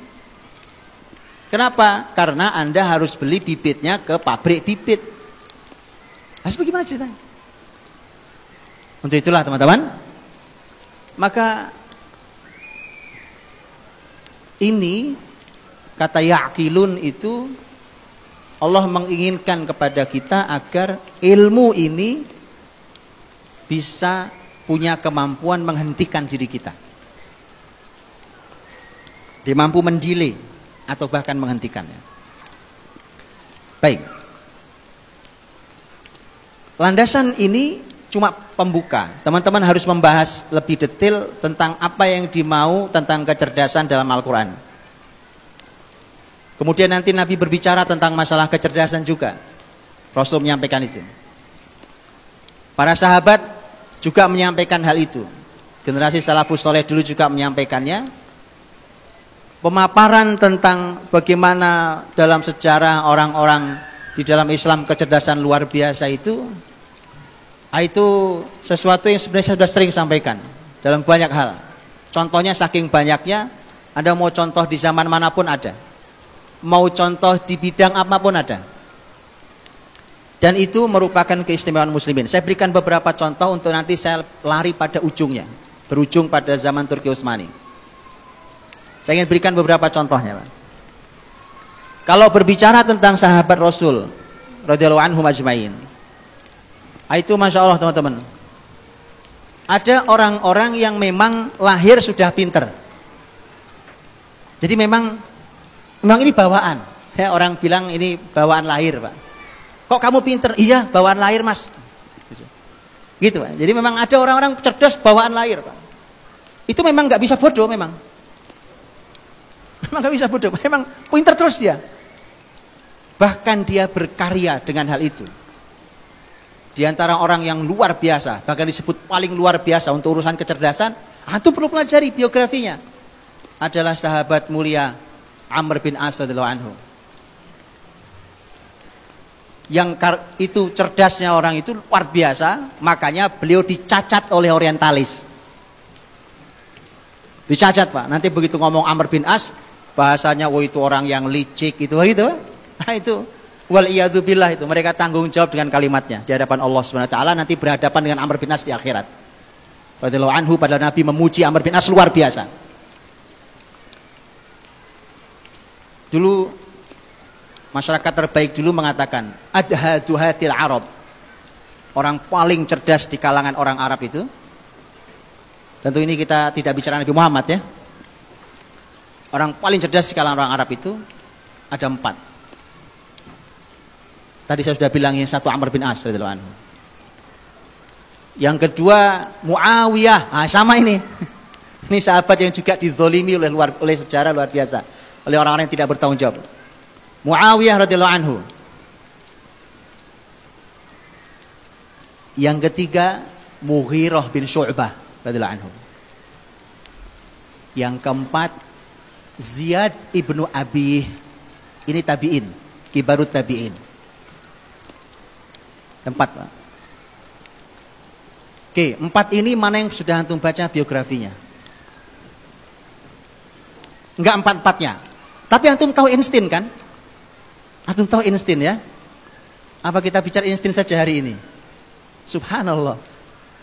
Kenapa? Karena Anda harus beli bibitnya ke pabrik bibit. Harus bagaimana ceritanya? Untuk itulah teman-teman, maka ini kata ya'qilun itu Allah menginginkan kepada kita agar ilmu ini bisa punya kemampuan menghentikan diri kita. Dia mampu mendelay atau bahkan menghentikannya. Baik. Landasan ini cuma pembuka. Teman-teman harus membahas lebih detail tentang apa yang dimau tentang kecerdasan dalam Al-Quran. Kemudian nanti Nabi berbicara tentang masalah kecerdasan juga. Rasul menyampaikan itu. Para sahabat juga menyampaikan hal itu. Generasi salafus soleh dulu juga menyampaikannya. Pemaparan tentang bagaimana dalam sejarah orang-orang di dalam Islam kecerdasan luar biasa itu sesuatu yang sebenarnya saya sudah sering sampaikan dalam banyak hal. Contohnya saking banyaknya, Anda mau contoh di zaman manapun ada. Mau contoh di bidang apapun ada. Dan itu merupakan keistimewaan muslimin. Saya berikan beberapa contoh untuk nanti saya lari pada ujungnya. Berujung pada zaman Turki Utsmani. Saya ingin berikan beberapa contohnya, Pak. Kalau berbicara tentang sahabat Rasul radhiyallahu anhum ajmain, itu masya Allah teman-teman. Ada orang-orang yang memang lahir sudah pinter. Jadi memang ini bawaan. Ya, orang bilang ini bawaan lahir, Pak. Kok kamu pinter? Iya, bawaan lahir, Mas. Gitu, Pak. Jadi memang ada orang-orang cerdas bawaan lahir, Pak. Itu memang nggak bisa bodoh, memang nggak bisa bodoh. Memang pinter terus dia. Bahkan dia berkarya dengan hal itu. Di antara orang yang luar biasa, bahkan disebut paling luar biasa untuk urusan kecerdasan, antum perlu pelajari biografinya. Adalah sahabat mulia Amr bin As radhiyallahu anhu. Yang itu cerdasnya orang itu luar biasa, makanya beliau dicacat oleh orientalis. Dicacat, Pak. Nanti begitu ngomong Amr bin As, bahasanya itu orang yang licik itu gitu. Nah itu wal iyadzubillah itu mereka tanggung jawab dengan kalimatnya di hadapan Allah Subhanahu wa taala, nanti berhadapan dengan Amr bin As di akhirat. Radhiyallahu anhu, padahal Nabi memuji Amr bin As luar biasa. Dulu masyarakat terbaik dulu mengatakan adhaduhatil Arab. Orang paling cerdas di kalangan orang Arab itu. Tentu ini kita tidak bicara Nabi Muhammad ya. Orang paling cerdas di kalangan orang Arab itu ada 4. Tadi saya sudah bilang yang satu Amr bin As radhiyallahu anhu. Yang kedua Muawiyah. Nah, sama ini. Ini sahabat yang juga dizolimi oleh sejarah luar biasa, oleh orang-orang yang tidak bertanggung jawab. Muawiyah radhiyallahu anhu. Yang ketiga Mughirah bin Syu'bah radhiyallahu anhu. Yang keempat Ziyad ibnu Abi, ini tabi'in, kibarut tabi'in. 4, Pak. Oke, 4 ini mana yang sudah antum baca biografinya? Enggak 4-4-nya. Tapi antum tahu Einstein kan? Antum tahu Einstein ya? Apa kita bicara Einstein saja hari ini? Subhanallah.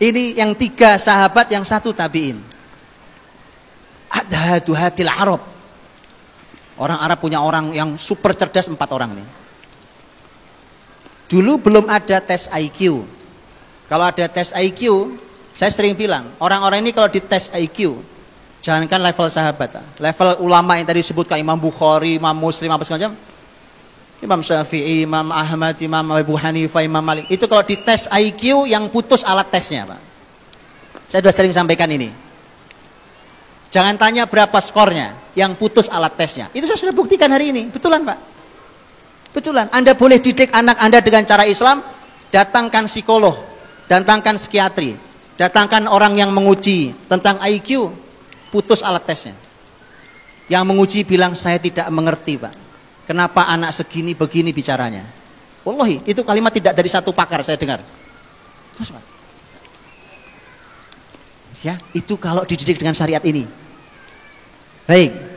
Ini yang 3 sahabat, yang 1 tabi'in. Adhaduhatil Arab. Orang Arab punya orang yang super cerdas 4 orang nih. Dulu belum ada tes IQ. Kalau ada tes IQ, saya sering bilang, orang-orang ini kalau dites IQ, jangankan level sahabat, level ulama yang tadi disebutkan, Imam Bukhari, Imam Muslim, apa segala macam, Imam Syafi'i, Imam Ahmad, Imam Abu Hanifah, Imam Malik, itu kalau dites IQ yang putus alat tesnya, Pak. Saya sudah sering sampaikan ini. Jangan tanya berapa skornya, yang putus alat tesnya. Itu saya sudah buktikan hari ini. Betulan, Pak. Betulan. Anda boleh didik anak Anda dengan cara Islam, datangkan psikolog, datangkan psikiatri, datangkan orang yang menguji tentang IQ, putus alat tesnya. Yang menguji bilang, saya tidak mengerti, Pak. Kenapa anak segini begini bicaranya? Wallahi, itu kalimat tidak dari satu pakar saya dengar. Terus, Pak. Ya, itu kalau dididik dengan syariat ini. Baik.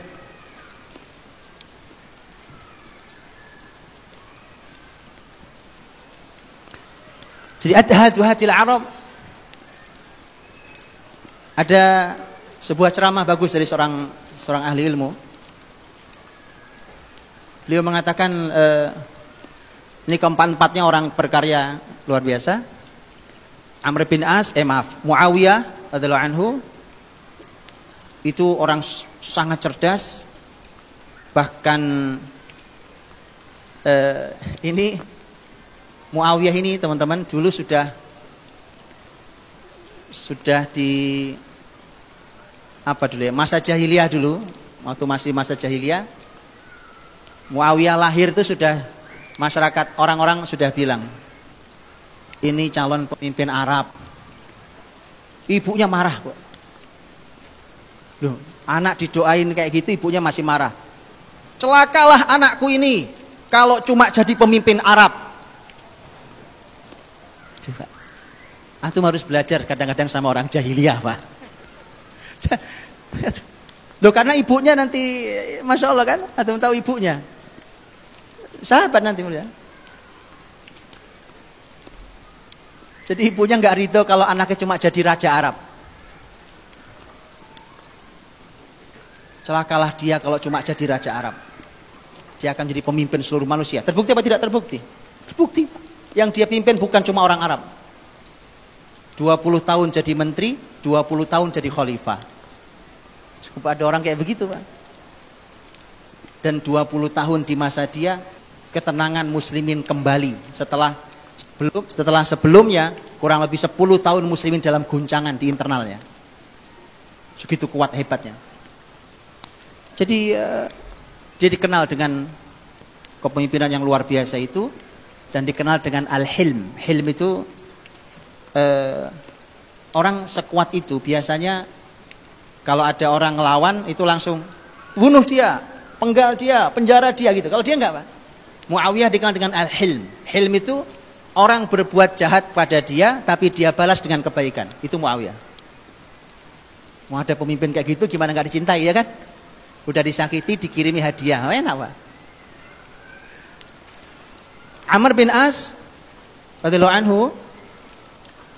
Jadi adhaduhatil Arab. Ada sebuah ceramah bagus dari seorang ahli ilmu. Beliau mengatakan ini keempat-empatnya orang berkarya luar biasa. Muawiyah radhiyallahu anhu itu orang sangat cerdas, bahkan ini Muawiyah ini teman-teman dulu sudah di apa dulu ya, masa jahiliyah dulu, waktu masih masa jahiliyah, Muawiyah lahir itu sudah masyarakat orang-orang sudah bilang ini calon pemimpin Arab. Ibunya marah kok. Loh, anak didoain kayak gitu ibunya masih marah. Celakalah anakku ini kalau cuma jadi pemimpin Arab. Coba. Antum harus belajar kadang-kadang sama orang jahiliyah, Pak. Loh, karena ibunya nanti Masya Allah kan, antum tahu ibunya. Sahabat nanti mulia. Jadi ibunya nggak ridho kalau anaknya cuma jadi raja Arab. Celakalah dia kalau cuma jadi raja Arab. Dia akan jadi pemimpin seluruh manusia. Terbukti apa tidak terbukti? Terbukti. Yang dia pimpin bukan cuma orang Arab. 20 tahun jadi menteri, 20 tahun jadi khalifah. Cukup ada orang kayak begitu, Pak. Dan 20 tahun di masa dia, ketenangan muslimin kembali setelah sebelumnya kurang lebih 10 tahun muslimin dalam guncangan di internalnya. Segitu kuat hebatnya. Jadi dia dikenal dengan kepemimpinan yang luar biasa itu, dan dikenal dengan al-hilm. Hilm itu orang sekuat itu biasanya kalau ada orang ngelawan itu langsung bunuh dia, penggal dia, penjara dia gitu. Kalau dia enggak, Pak. Muawiyah dikenal dengan al-hilm. Hilm itu orang berbuat jahat pada dia tapi dia balas dengan kebaikan. Itu Muawiyah. Mau ada pemimpin kayak gitu gimana enggak dicintai, ya kan? Udah disakiti dikirimi hadiah. Enak, Pak. Amr bin As radhiyallahu anhu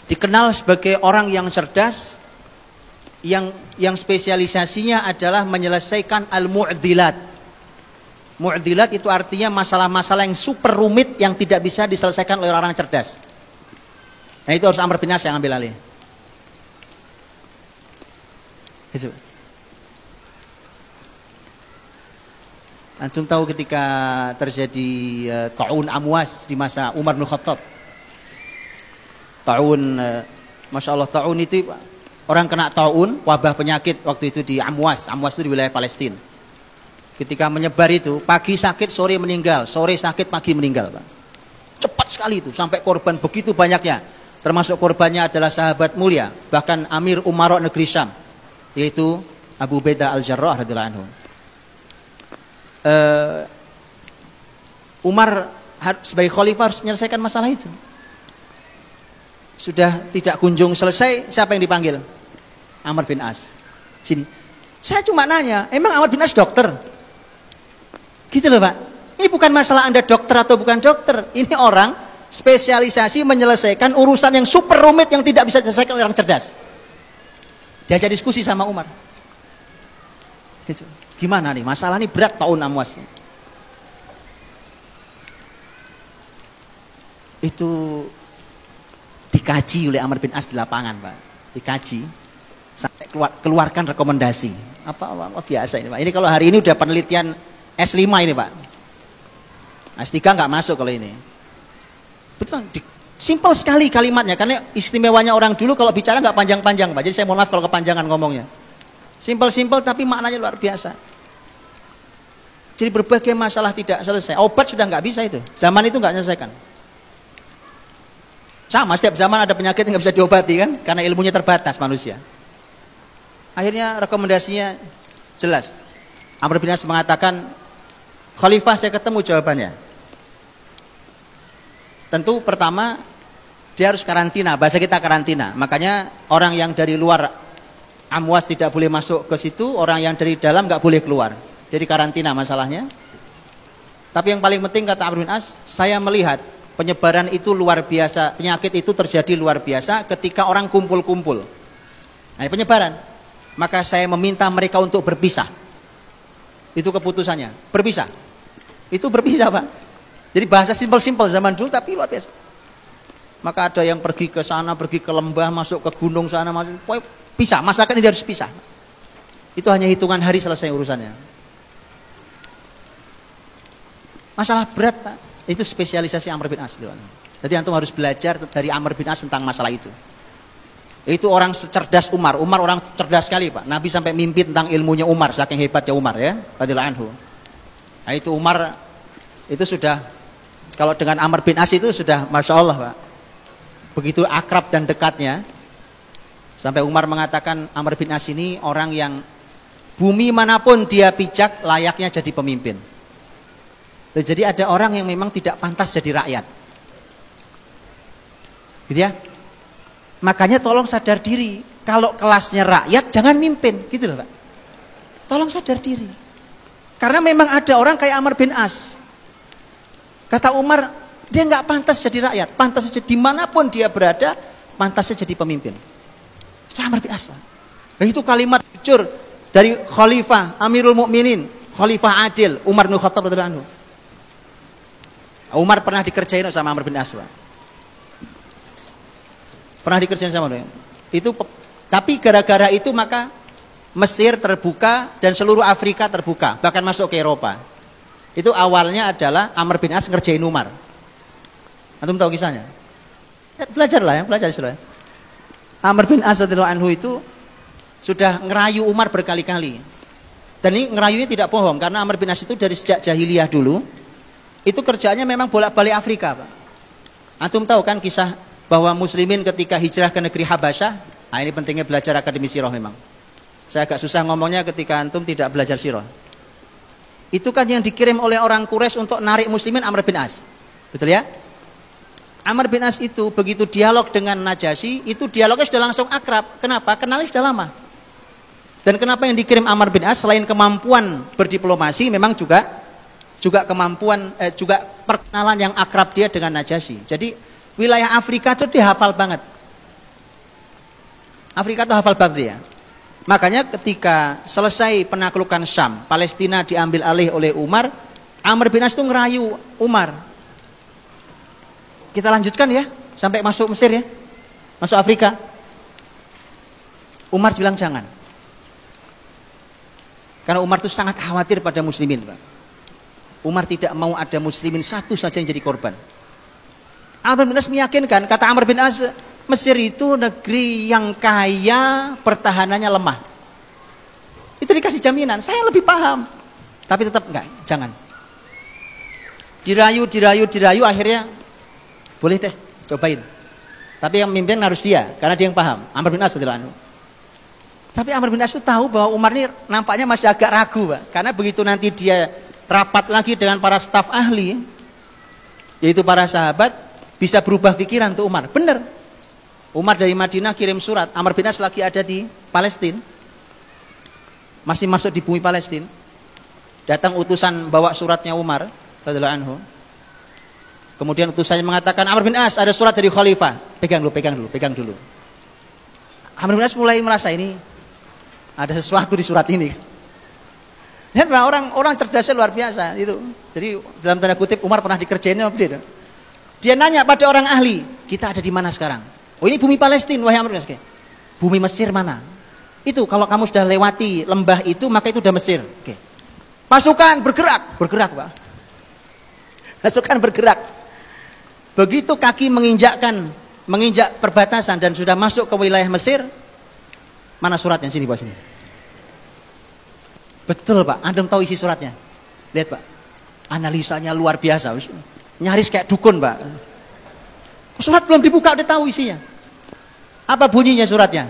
dikenal sebagai orang yang cerdas, yang spesialisasinya adalah menyelesaikan al-mu'dilat. Mu'dilat itu artinya masalah-masalah yang super rumit yang tidak bisa diselesaikan oleh orang cerdas. Nah, itu harus Amr bin As yang ambil alih. Itu. Antum tahu ketika terjadi ta'un Amwas di masa Umar bin Khattab. Ta'un, Masya Allah, ta'un itu orang kena ta'un, wabah penyakit waktu itu di Amwas. Amwas itu di wilayah Palestina. Ketika menyebar itu, pagi sakit, sore meninggal, sore sakit, pagi meninggal, Pak. Cepat sekali itu, sampai korban begitu banyaknya. Termasuk korbannya adalah sahabat mulia, bahkan Amir Umarok negeri Syam, yaitu Abu Ubaidah al-Jarrah radhiyallahu anhu. Umar sebagai khalifah harus menyelesaikan masalah itu. Sudah tidak kunjung selesai, siapa yang dipanggil? Amr bin As. Sini. Saya cuma nanya, emang Amr bin As dokter? Gitu loh, Pak. Ini bukan masalah Anda dokter atau bukan dokter. Ini orang spesialisasi menyelesaikan urusan yang super rumit yang tidak bisa diselesaikan oleh orang cerdas. Diajak diskusi sama Umar. Gitu. Gimana nih? Masalah ini berat ta'un Amwas. Itu dikaji oleh Amr bin As di lapangan, Pak. Dikaji sampai keluarkan rekomendasi. Apa biasa ini, Pak. Ini kalau hari ini udah penelitian S5 ini, Pak. S3 nggak masuk kalau ini. Betul, simpel sekali kalimatnya, karena istimewanya orang dulu kalau bicara nggak panjang-panjang, Pak. Jadi saya mohon maaf kalau kepanjangan ngomongnya. Simpel-simpel tapi maknanya luar biasa. Jadi berbagai masalah tidak selesai. Obat sudah nggak bisa itu. Zaman itu nggak menyelesaikan. Sama, setiap zaman ada penyakit yang nggak bisa diobati kan, karena ilmunya terbatas manusia. Akhirnya rekomendasinya jelas. Amr bin As mengatakan, Khalifah saya ketemu jawabannya. Tentu pertama dia harus karantina, bahasa kita karantina. Makanya orang yang dari luar Amwas tidak boleh masuk ke situ, orang yang dari dalam nggak boleh keluar. Jadi karantina masalahnya. Tapi yang paling penting kata Amr bin As, saya melihat penyebaran itu luar biasa, penyakit itu terjadi luar biasa ketika orang kumpul-kumpul. Nah, penyebaran. Maka saya meminta mereka untuk berpisah. Itu keputusannya, berpisah. Itu berpisah, Pak. Jadi bahasa simpel-simpel zaman dulu tapi luar biasa. Maka ada yang pergi ke sana, pergi ke lembah, masuk ke gunung sana, masuk, pisah, masakan ini harus pisah. Itu hanya hitungan hari selesai urusannya. Masalah berat, Pak. Itu spesialisasi Amr bin As. Jadi antum harus belajar dari Amr bin As tentang masalah itu. Itu orang secerdas Umar. Umar orang cerdas sekali, Pak. Nabi sampai mimpi tentang ilmunya Umar, saking hebatnya Umar ya, radhiyallahu anhu. Nah, itu Umar itu sudah, kalau dengan Amr bin As itu sudah Masya Allah, Pak. Begitu akrab dan dekatnya, sampai Umar mengatakan Amr bin As ini orang yang bumi manapun dia pijak layaknya jadi pemimpin. Jadi ada orang yang memang tidak pantas jadi rakyat, gitu ya. Makanya tolong sadar diri, kalau kelasnya rakyat jangan mimpin, gitu loh Pak. Tolong sadar diri. Karena memang ada orang kayak Amr bin As. Kata Umar, dia nggak pantas jadi rakyat, pantas saja dimanapun dia berada, pantas saja jadi pemimpin. Itu Amr bin As, Pak. Nah, itu kalimat jujur dari Khalifah Amirul Mukminin, Khalifah Adil Umar bin Khattab radhiyallahu anhu. Umar pernah dikerjain sama Amr bin As, Pak. Pernah dikerjain sama dia. Itu, tapi gara-gara itu maka Mesir terbuka dan seluruh Afrika terbuka, bahkan masuk ke Eropa. Itu awalnya adalah Amr bin As ngerjain Umar. Antum tahu kisahnya? Belajarlah ya, belajar istilah. Amr bin As radhiyallahu anhu itu sudah ngerayu Umar berkali-kali. Dan ini ngerayunya tidak bohong, karena Amr bin As itu dari sejak jahiliyah dulu itu kerjaannya memang bolak-balik Afrika, Pak. Antum tahu kan kisah bahwa muslimin ketika hijrah ke negeri Habasyah? Nah, ini pentingnya belajar akademi sirah memang. Saya agak susah ngomongnya ketika antum tidak belajar sirah. Itu kan yang dikirim oleh orang Quraisy untuk narik muslimin Amr bin As. Betul ya? Amr bin As itu begitu dialog dengan Najasyi, itu dialognya sudah langsung akrab. Kenapa? Kenalnya sudah lama. Dan kenapa yang dikirim Amr bin As selain kemampuan berdiplomasi, memang juga kemampuan juga perkenalan yang akrab dia dengan Najasyi. Jadi wilayah Afrika itu dia hafal banget. Afrika itu hafal banget dia. Makanya ketika selesai penaklukan Syam, Palestina diambil alih oleh Umar, Amr bin As itu ngerayu Umar. Kita lanjutkan ya, sampai masuk Mesir ya, masuk Afrika. Umar bilang jangan. Karena Umar itu sangat khawatir pada muslimin, Pak. Umar tidak mau ada muslimin satu saja yang jadi korban. Amr bin As meyakinkan, kata Amr bin As, Mesir itu negeri yang kaya, pertahanannya lemah. Itu dikasih jaminan, saya lebih paham. Tapi tetap enggak, jangan. Dirayu, akhirnya boleh deh, cobain. Tapi yang memimpin harus dia, karena dia yang paham. Amr bin As radhiyallahu anhu. Tapi Amr bin As itu tahu bahwa Umar ini nampaknya masih agak ragu, Pak. Karena begitu nanti dia rapat lagi dengan para staf ahli, yaitu para sahabat, bisa berubah pikiran tuh Umar. Benar. Umar dari Madinah kirim surat, Amr bin As lagi ada di Palestina, masih masuk di bumi Palestina. Datang utusan bawa suratnya Umar radhiyallahu anhu. Kemudian utusannya mengatakan, Amr bin As ada surat dari Khalifah, pegang dulu. Amr bin As mulai merasa ini ada sesuatu di surat ini. Lihat Pak, orang cerdasnya luar biasa itu. Jadi dalam tanda kutip Umar pernah dikerjainnya apa dia? Dia nanya pada orang ahli, kita ada di mana sekarang? Oh, ini bumi Palestina, wahai Amr bin As. Bumi Mesir mana? Itu kalau kamu sudah lewati lembah itu, maka itu sudah Mesir. Oke. Pasukan bergerak Pak. Pasukan bergerak. Begitu kaki menginjak perbatasan dan sudah masuk ke wilayah Mesir, mana suratnya? Sini Pak, sini. Betul Pak, Anda tahu isi suratnya. Lihat Pak, analisanya luar biasa. Nyaris kayak dukun Pak. Surat belum dibuka udah tahu isinya. Apa bunyinya suratnya?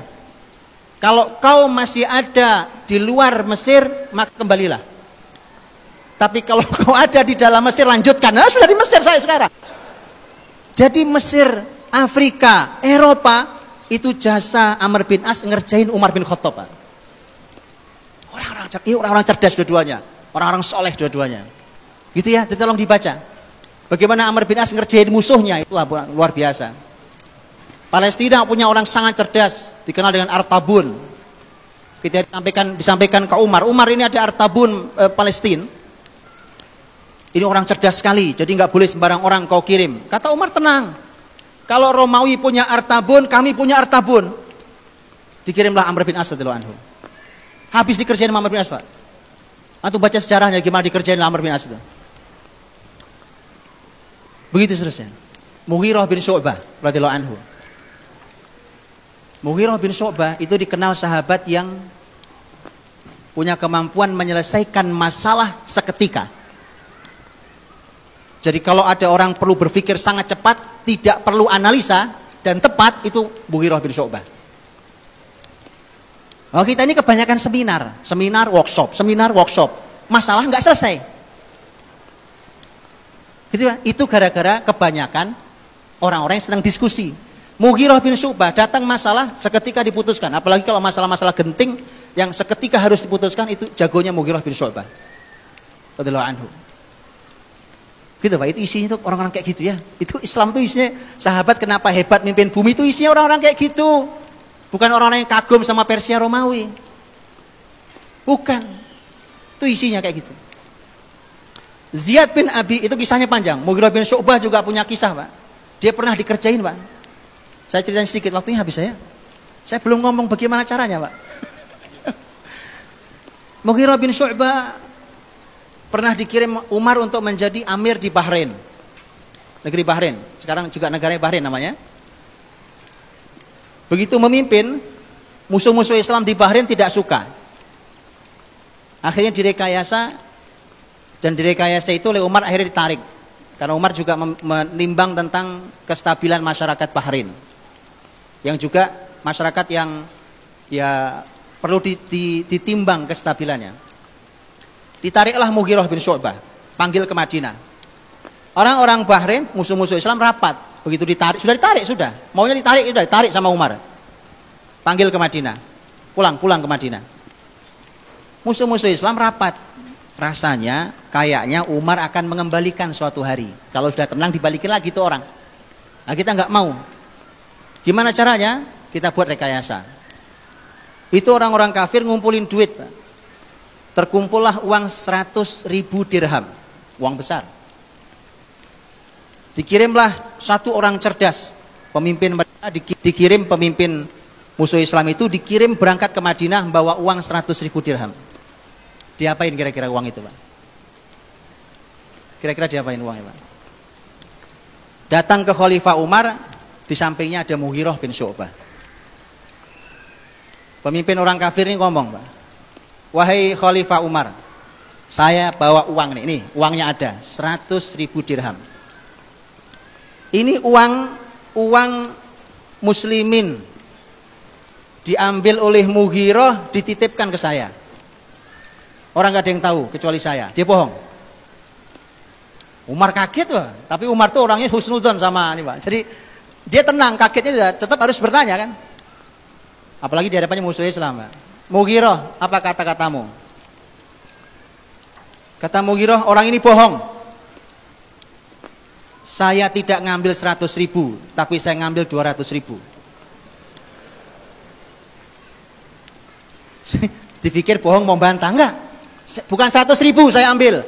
Kalau kau masih ada di luar Mesir, maka kembalilah. Tapi kalau kau ada di dalam Mesir, lanjutkan. Nah, sudah di Mesir saya sekarang. Jadi Mesir, Afrika, Eropa, itu jasa Amr bin As ngerjain Umar bin Khattab, Pak. Orang-orang cerdas dua-duanya, orang-orang soleh dua-duanya. Gitu ya, tolong dibaca. Bagaimana Amr bin As ngerjain musuhnya, itu luar biasa. Palestina punya orang sangat cerdas, dikenal dengan Artabun. Kita disampaikan ke Umar ini ada Artabun Palestina. Ini orang cerdas sekali, jadi nggak boleh sembarang orang kau kirim. Kata Umar, tenang. Kalau Romawi punya artabun, kami punya artabun. Dikirimlah Amr bin As radhiyallahu anhu. Habis dikerjain Amr bin As, Pak. Antum baca sejarahnya gimana dikerjain Amr bin As itu. Begitu seterusnya. Mughirah bin Syu'bah radhiyallahu anhu. Mughirah bin Syu'bah itu dikenal sahabat yang punya kemampuan menyelesaikan masalah seketika. Jadi kalau ada orang perlu berpikir sangat cepat, tidak perlu analisa dan tepat, itu Mughirah bin Syu'bah. Oh, kita ini kebanyakan seminar workshop, masalah nggak selesai. Gitu ya? Itu gara-gara kebanyakan orang-orang yang sedang diskusi. Mughirah bin Syu'bah datang masalah seketika diputuskan, apalagi kalau masalah-masalah genting yang seketika harus diputuskan, itu jagonya Mughirah bin Syu'bah radhiyallahu anhu. Gitu Pak, itu isinya tuh orang-orang kayak gitu ya. Itu Islam tuh isinya, sahabat kenapa hebat mimpin bumi, itu isinya orang-orang kayak gitu. Bukan orang-orang yang kagum sama Persia Romawi. Bukan. Itu isinya kayak gitu. Ziyad bin Abi, itu kisahnya panjang. Mughirah bin Syu'bah juga punya kisah, Pak. Dia pernah dikerjain, Pak. Saya ceritain sedikit, waktunya habis saya. Saya belum ngomong bagaimana caranya, Pak. Mughirah bin Syu'bah pernah dikirim Umar untuk menjadi amir di Bahrain. Negeri Bahrain. Sekarang juga negaranya Bahrain namanya. Begitu memimpin, musuh-musuh Islam di Bahrain tidak suka. Akhirnya direkayasa, dan direkayasa itu oleh Umar akhirnya ditarik. Karena Umar juga menimbang tentang kestabilan masyarakat Bahrain. Yang juga masyarakat yang ya perlu ditimbang kestabilannya. Ditariklah Mughirah bin Syu'bah, panggil ke Madinah. Orang-orang Bahrain, musuh-musuh Islam rapat. Begitu ditarik, sudah. Maunya ditarik sama Umar. Panggil ke Madinah. Pulang ke Madinah. Musuh-musuh Islam rapat. Rasanya, kayaknya Umar akan mengembalikan suatu hari. Kalau sudah tenang, dibalikin lagi tuh orang. Nah, kita nggak mau. Gimana caranya? Kita buat rekayasa. Itu orang-orang kafir ngumpulin duit, Pak. Terkumpullah uang 100.000 dirham, uang besar. Dikirimlah satu orang cerdas, pemimpin mereka dikirim, pemimpin musuh Islam itu dikirim berangkat ke Madinah membawa uang 100.000 dirham. Diapain kira-kira uang itu, Pak? Kira-kira diapain uangnya, Pak? Datang ke Khalifah Umar, di sampingnya ada Mughirah bin Syu'bah. Pemimpin orang kafir ini ngomong, Pak. Wahai Khalifah Umar, saya bawa uang nih, uangnya ada 100.000 dirham. Ini uang muslimin, diambil oleh Mughirah, dititipkan ke saya. Orang gak ada yang tahu kecuali saya. Dia bohong. Umar kaget, Pak. Tapi Umar tuh orangnya husnudzon sama ini, Pak. Jadi dia tenang, kagetnya tetap harus bertanya kan. Apalagi di hadapannya musuh Islam, Pak. Mughirah, apa kata-katamu? Kata Mughirah, orang ini bohong. Saya tidak ngambil 100.000, tapi saya ngambil 200.000. Dipikir bohong mau bantah, enggak. Bukan 100.000 saya ambil.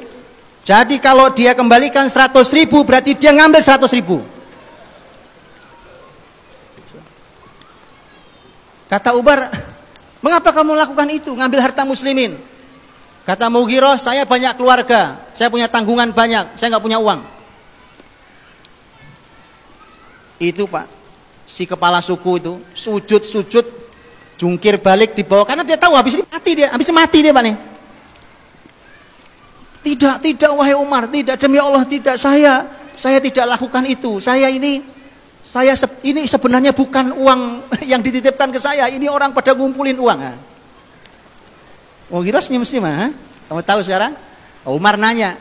Jadi kalau dia kembalikan 100.000, berarti dia ngambil 100.000. Kata Umar, mengapa kamu lakukan itu, ngambil harta muslimin? Kata Mughirah, saya banyak keluarga, saya punya tanggungan banyak, saya nggak punya uang. Itu Pak, si kepala suku itu sujud, jungkir balik di bawah, karena dia tahu habis ini mati dia Pak nih. Tidak wahai Umar, tidak, demi Allah tidak, saya tidak lakukan itu. Ini sebenarnya bukan uang yang dititipkan ke saya, ini orang pada ngumpulin uang. Mughirah senyum-senyum, kamu tahu sekarang? Umar nanya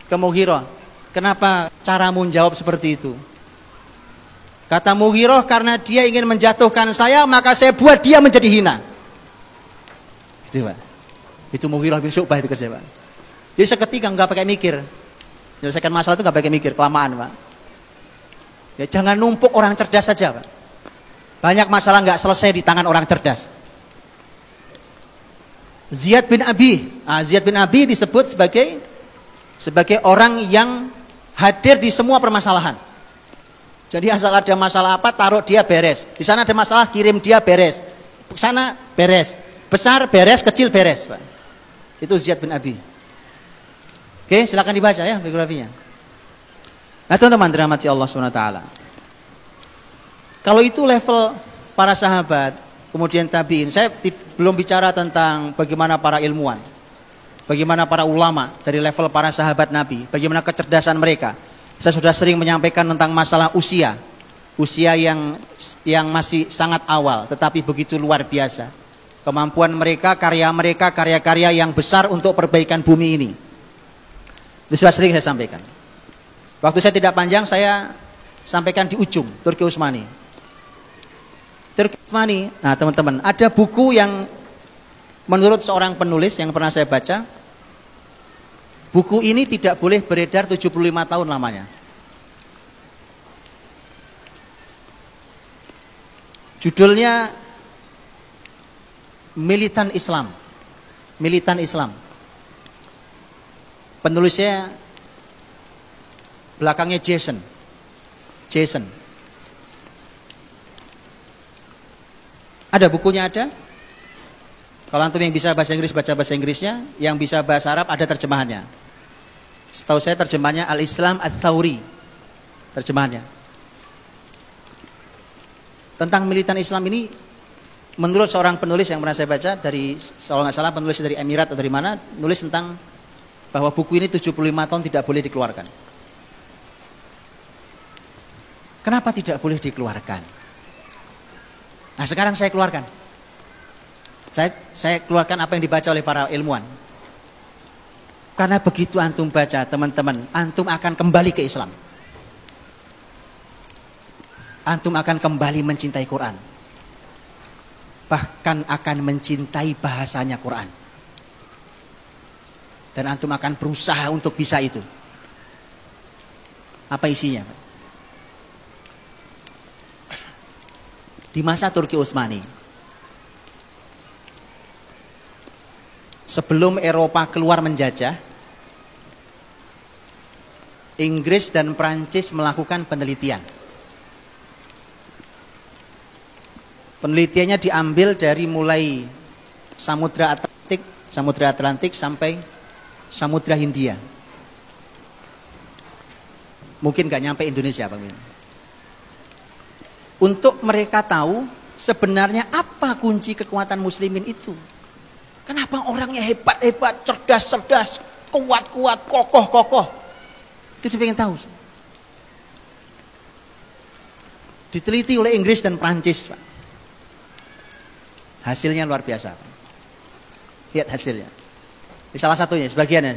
ke Mughirah, kenapa caramu menjawab seperti itu? Kata Mughirah, karena dia ingin menjatuhkan saya, maka saya buat dia menjadi hina. Gitu, Pak. Itu Mughirah bin Syu'bah itu kerja, Pak. Jadi seketika nggak pakai mikir, menyelesaikan masalah itu nggak pakai mikir, kelamaan, Pak. Ya jangan numpuk orang cerdas saja, Pak. Banyak masalah nggak selesai di tangan orang cerdas. Ziyad bin Abi disebut sebagai orang yang hadir di semua permasalahan. Jadi asal ada masalah apa, taruh dia beres. Di sana ada masalah, kirim dia beres. Ke sana beres. Besar beres, kecil beres, Pak. Itu Ziyad bin Abi. Oke, silakan dibaca ya biografinya. Nah, teman-teman dirahmati Allah SWT. Kalau itu level para sahabat, kemudian tabi'in. Saya belum bicara tentang bagaimana para ilmuwan, bagaimana para ulama dari level para sahabat Nabi, bagaimana kecerdasan mereka. Saya sudah sering menyampaikan tentang masalah usia yang masih sangat awal, tetapi begitu luar biasa. Kemampuan mereka, karya-karya yang besar untuk perbaikan bumi ini. Itu sudah sering saya sampaikan. Waktu saya tidak panjang, saya sampaikan di ujung, Turki Utsmani. Turki Utsmani, nah teman-teman, ada buku yang menurut seorang penulis yang pernah saya baca, buku ini tidak boleh beredar 75 tahun lamanya. Judulnya Militan Islam. Militan Islam. Penulisnya belakangnya Jason. Ada bukunya ada. Kalau antum yang bisa bahasa Inggris baca bahasa Inggrisnya, yang bisa bahasa Arab ada terjemahannya. Setahu saya terjemahannya Al-Islam Ats-Tsauri. Terjemahannya. Tentang militan Islam ini, menurut seorang penulis yang pernah saya baca dari, kalau nggak salah penulis dari Emirat atau dari mana, nulis tentang bahwa buku ini 75 tahun tidak boleh dikeluarkan. Kenapa tidak boleh dikeluarkan? Nah, sekarang saya keluarkan. Saya keluarkan apa yang dibaca oleh para ilmuwan. Karena begitu antum baca, teman-teman, antum akan kembali ke Islam. Antum akan kembali mencintai Quran. Bahkan akan mencintai bahasanya Quran. Dan antum akan berusaha untuk bisa itu. Apa isinya? Di masa Turki Utsmani, sebelum Eropa keluar menjajah, Inggris dan Prancis melakukan penelitian. Penelitiannya diambil dari mulai Samudra Atlantik sampai Samudra Hindia. Mungkin gak nyampe Indonesia, Bang. Untuk mereka tahu sebenarnya apa kunci kekuatan muslimin itu. Kenapa orangnya hebat-hebat, cerdas-cerdas, kuat-kuat, kokoh-kokoh. Itu dia pengen tahu. Diteliti oleh Inggris dan Prancis. Hasilnya luar biasa. Lihat hasilnya. Ini salah satunya, sebagiannya.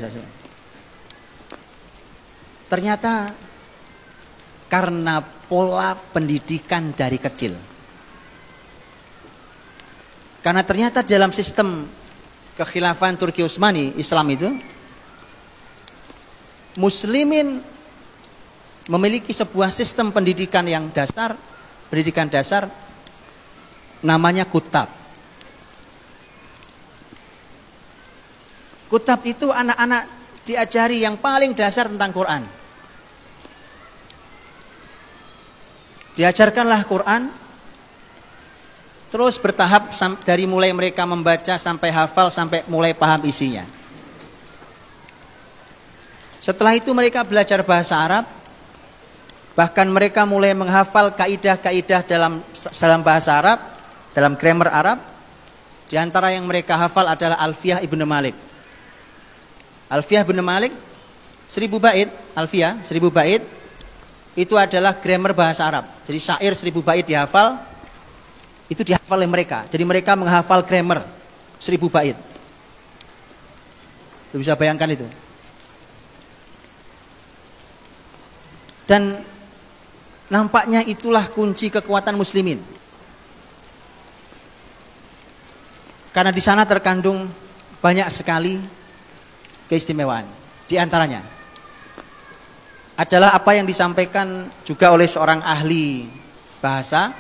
Ternyata karena pola pendidikan dari kecil. Karena ternyata dalam sistem kekhilafan Turki Utsmani, Islam itu, muslimin memiliki sebuah sistem pendidikan yang dasar, pendidikan dasar namanya kutab. Kutab itu anak-anak diajari yang paling dasar tentang Quran. Diajarkanlah Quran, terus bertahap dari mulai mereka membaca sampai hafal, sampai mulai paham isinya. Setelah itu mereka belajar bahasa Arab, bahkan mereka mulai menghafal kaidah-kaidah dalam bahasa Arab, dalam grammar Arab. Di antara yang mereka hafal adalah Alfiyah Ibnu Malik. Alfiyah Ibnu Malik 1000 bait, Alfiyah 1000 bait itu adalah grammar bahasa Arab. Jadi syair 1000 bait dihafal, itu dihafal oleh mereka. Jadi mereka menghafal grammar 1000 bait. Lu bisa bayangkan itu. Dan nampaknya itulah kunci kekuatan muslimin. Karena di sana terkandung banyak sekali keistimewaan. Di antaranya adalah apa yang disampaikan juga oleh seorang ahli bahasa.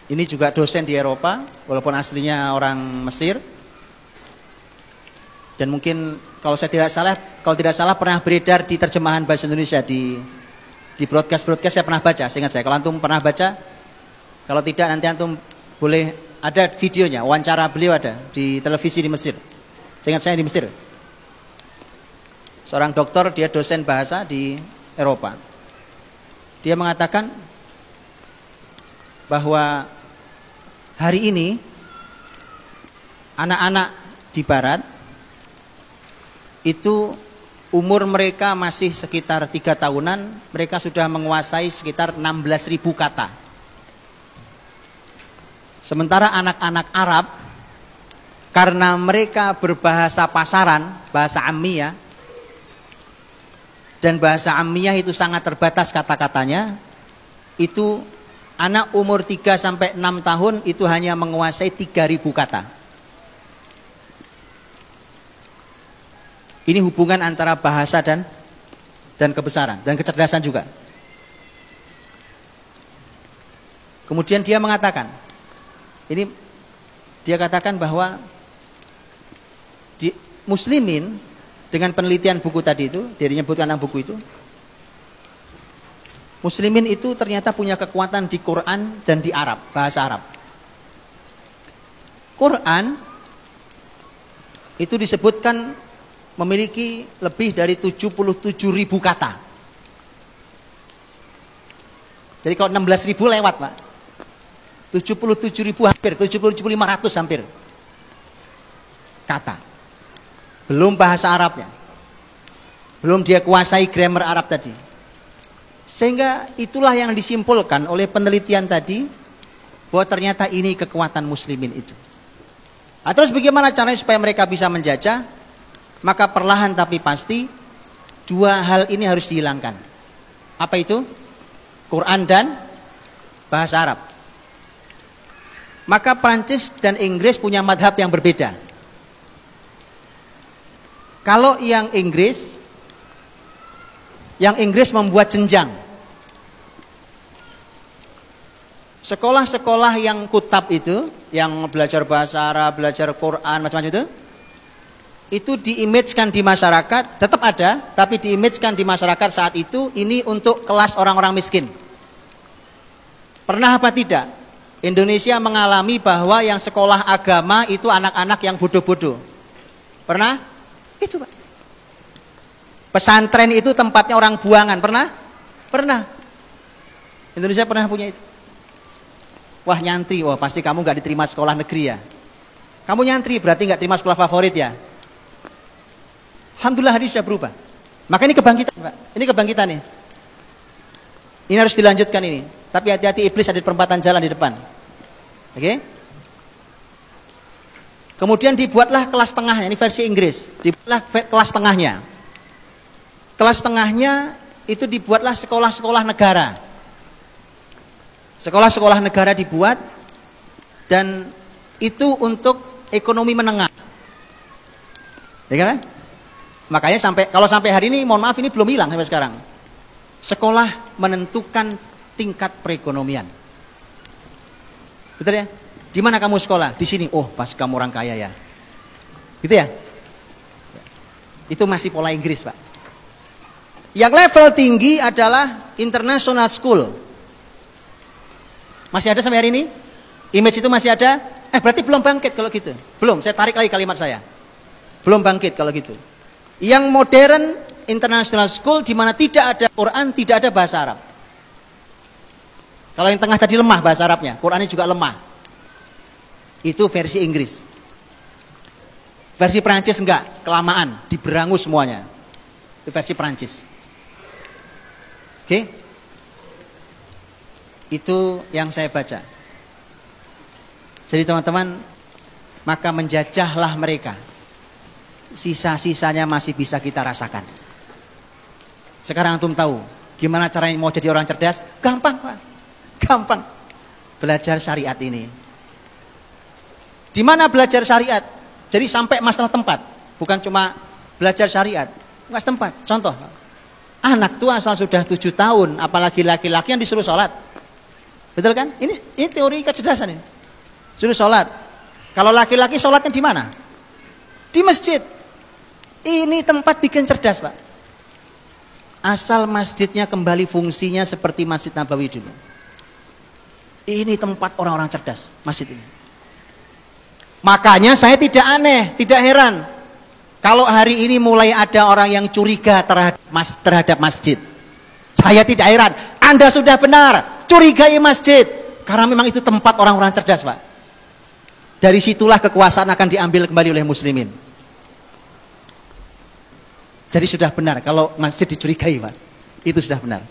Ini juga dosen di Eropa, walaupun aslinya orang Mesir. Dan mungkin kalau tidak salah pernah beredar di terjemahan bahasa Indonesia di Di broadcast saya pernah baca, seingat saya. Kalau antum pernah baca, kalau tidak nanti antum boleh, ada videonya, wawancara beliau ada di televisi di Mesir. Seingat saya di Mesir. Seorang dokter, dia dosen bahasa di Eropa. Dia mengatakan bahwa hari ini anak-anak di barat itu umur mereka masih sekitar 3 tahunan, mereka sudah menguasai sekitar 16.000 kata. Sementara anak-anak Arab, karena mereka berbahasa pasaran, bahasa Ammiyah, dan bahasa Ammiyah itu sangat terbatas kata-katanya, itu anak umur 3-6 tahun itu hanya menguasai 3.000 kata. Ini hubungan antara bahasa dan kebesaran dan kecerdasan juga. Kemudian dia mengatakan, dia katakan bahwa di muslimin, dengan penelitian buku tadi itu, dia menyebutkan 6 buku itu, muslimin itu ternyata punya kekuatan di Quran dan di Arab, bahasa Arab. Quran itu disebutkan memiliki lebih dari 77.000 kata. Jadi kalau 16.000 lewat, Pak. 77.000 hampir, 77.500 hampir kata. Belum bahasa Arabnya. Belum dia kuasai grammar Arab tadi. Sehingga itulah yang disimpulkan oleh penelitian tadi, bahwa ternyata ini kekuatan muslimin itu. Nah, terus bagaimana caranya supaya mereka bisa menjajah? Maka perlahan tapi pasti 2 hal ini harus dihilangkan. Apa itu? Quran dan bahasa Arab. Maka Prancis dan Inggris punya madhab yang berbeda. Kalau yang Inggris membuat jenjang. Sekolah-sekolah yang kutab itu, yang belajar bahasa Arab, belajar Quran, macam-macam itu diimagekan di masyarakat, tetap ada, tapi diimagekan di masyarakat saat itu, ini untuk kelas orang-orang miskin. Pernah apa tidak? Indonesia mengalami bahwa yang sekolah agama itu anak-anak yang bodoh-bodoh. Pernah? Itu, Pak. Pesantren itu tempatnya orang buangan. Pernah? Pernah. Indonesia pernah punya itu. Wah, nyantri, wah pasti kamu gak diterima sekolah negeri ya. Kamu nyantri berarti gak terima sekolah favorit ya. Alhamdulillah hari ini sudah berubah. Maka ini kebangkitan, Pak. Ini kebangkitan nih. Ini harus dilanjutkan ini. Tapi hati-hati, iblis ada di perempatan jalan di depan. Oke? Kemudian dibuatlah kelas tengahnya, ini versi Inggris. Dibuatlah kelas tengahnya. Kelas tengahnya itu dibuatlah sekolah-sekolah negara. Sekolah-sekolah negara dibuat, dan itu untuk ekonomi menengah. Ya kan? Makanya kalau sampai hari ini, mohon maaf, ini belum hilang sampai sekarang. Sekolah menentukan tingkat perekonomian. Betul ya? Di mana kamu sekolah? Di sini. Oh, pas kamu orang kaya ya. Gitu ya? Itu masih pola Inggris, Pak. Yang level tinggi adalah international school. Masih ada sampai hari ini? Image itu masih ada? Berarti belum bangkit kalau gitu. Belum, saya tarik lagi kalimat saya. Belum bangkit kalau gitu. Yang modern international school di mana tidak ada Quran, tidak ada bahasa Arab. Kalau yang tengah tadi lemah bahasa Arabnya, Qurannya juga lemah. Itu versi Inggris. Versi Prancis enggak, kelamaan, diberangus semuanya. Itu versi Prancis. Oke? Itu yang saya baca. Jadi teman-teman, maka menjajahlah mereka. Sisa-sisanya masih bisa kita rasakan. Sekarang antum tahu gimana caranya mau jadi orang cerdas? Gampang, Pak. Gampang. Belajar syariat ini. Di mana belajar syariat? Jadi sampai masalah tempat, bukan cuma belajar syariat, enggak tempat. Contoh, anak tua asal sudah 7 tahun, apalagi laki-laki yang disuruh sholat. Betul kan? Ini teori kecerdasan ini. Suruh sholat. Kalau laki-laki sholatnya di mana? Di masjid. Ini tempat bikin cerdas, Pak. Asal masjidnya kembali fungsinya seperti Masjid Nabawi dulu. Ini tempat orang-orang cerdas, masjid ini. Makanya saya tidak aneh, tidak heran kalau hari ini mulai ada orang yang curiga terhadap masjid. Saya tidak heran. Anda sudah benar, curigai masjid. Karena memang itu tempat orang-orang cerdas, Pak. Dari situlah kekuasaan akan diambil kembali oleh muslimin. Jadi sudah benar kalau masjid dicurigai, Pak. Itu sudah benar.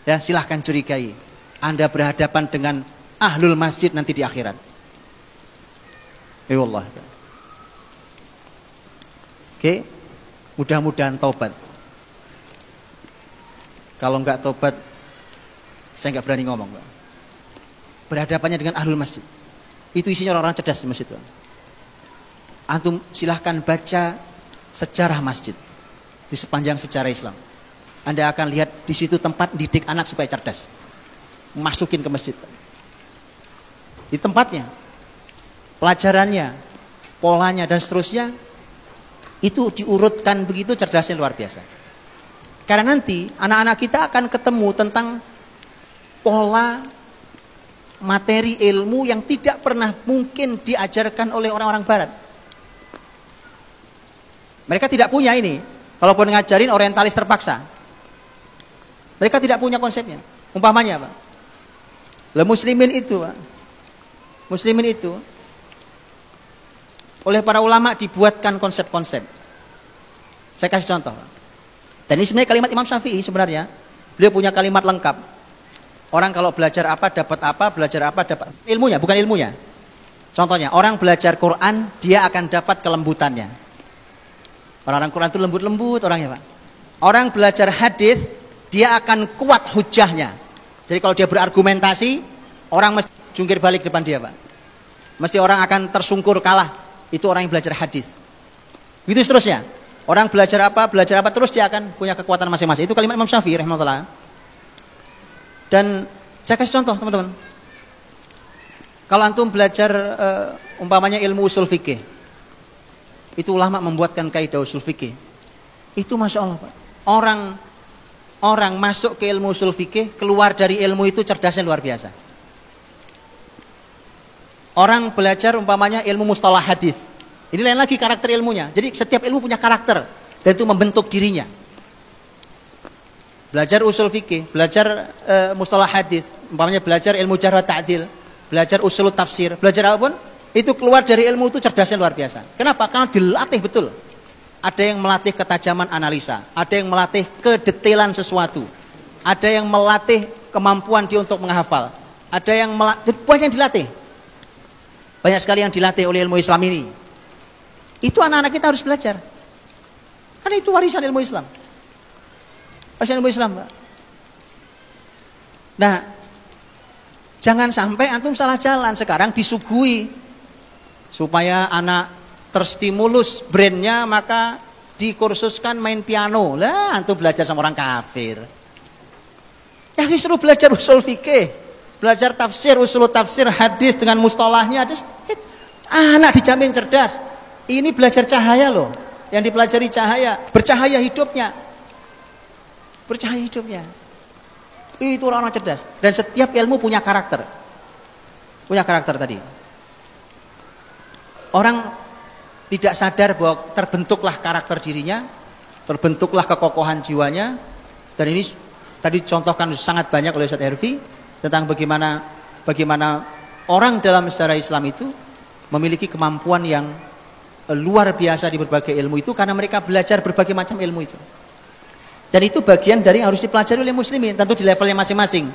Ya, silahkan curigai. Anda berhadapan dengan ahlul masjid nanti di akhirat. Ya Allah. Oke, mudah-mudahan taubat. Kalau enggak tobat, saya enggak berani ngomong, Pak. Berhadapannya dengan ahlul masjid. Itu isinya orang-orang cerdas di masjid, Pak. Antum silahkan baca sejarah masjid di sepanjang sejarah Islam. Anda akan lihat di situ tempat didik anak supaya cerdas. Masukin ke masjid, Pak. Di tempatnya, pelajarannya, polanya dan seterusnya itu diurutkan begitu cerdasnya luar biasa. Karena nanti anak-anak kita akan ketemu tentang pola materi ilmu yang tidak pernah mungkin diajarkan oleh orang-orang barat. Mereka tidak punya ini. Kalaupun ngajarin orientalis terpaksa. Mereka tidak punya konsepnya. Umpamanya, Pak. Muslimin itu, Pak. Muslimin itu oleh para ulama dibuatkan konsep-konsep. Saya kasih contoh, Pak. Dan ini sebenarnya kalimat Imam Syafi'i sebenarnya. Beliau punya kalimat lengkap. Orang kalau belajar apa, belajar apa, dapat ilmunya, bukan ilmunya. Contohnya, orang belajar Quran, dia akan dapat kelembutannya. Orang-orang Quran itu lembut-lembut orangnya, Pak. Orang belajar hadis, dia akan kuat hujahnya. Jadi kalau dia berargumentasi, orang mesti jungkir balik depan dia, Pak. Mesti orang akan tersungkur kalah. Itu orang yang belajar hadis. Begitu seterusnya. Orang belajar apa terus dia akan punya kekuatan masing-masing. Itu kalimat Imam Syafi'i rahimahullah. Dan saya kasih contoh, teman-teman. Kalau antum belajar umpamanya ilmu usul fikih. Itu ulama membuatkan kaidah usul fikih. Itu Masya Allah, Pak. Orang masuk ke ilmu usul fikih, keluar dari ilmu itu cerdasnya luar biasa. Orang belajar umpamanya ilmu mustalah hadis. Ini lain lagi karakter ilmunya. Jadi setiap ilmu punya karakter dan itu membentuk dirinya. Belajar usul fikih, belajar mustalah hadis, umpamanya belajar ilmu jarh wa ta'dil, belajar usul tafsir, belajar apapun, itu keluar dari ilmu itu cerdasnya luar biasa. Kenapa? Karena dilatih betul. Ada yang melatih ketajaman analisa, ada yang melatih kedetailan sesuatu, ada yang melatih kemampuan dia untuk menghafal, ada yang banyak yang dilatih. Banyak sekali yang dilatih oleh ilmu Islam ini. Itu anak-anak kita harus belajar. Karena itu warisan ilmu Islam. Warisan ilmu Islam, Pak. Nah, jangan sampai antum salah jalan. Sekarang disuguhi supaya anak terstimulus brainnya, maka dikursuskan main piano. Lah, antum belajar sama orang kafir. Ya, disuruh belajar usul fikih, belajar tafsir, usul tafsir, hadis dengan mustalahnya. Anak dijamin cerdas. Ini belajar cahaya loh. Yang dipelajari cahaya, bercahaya hidupnya. Bercahaya hidupnya. Itu orang-orang cerdas. Dan setiap ilmu punya karakter. Punya karakter tadi. Orang tidak sadar bahwa terbentuklah karakter dirinya, terbentuklah kekokohan jiwanya. Dan ini tadi contohkan sangat banyak oleh Ustaz Herfi tentang bagaimana orang dalam sejarah Islam itu memiliki kemampuan yang luar biasa di berbagai ilmu itu karena mereka belajar berbagai macam ilmu itu. Dan itu bagian dari yang harus dipelajari oleh muslimin, tentu di levelnya masing-masing.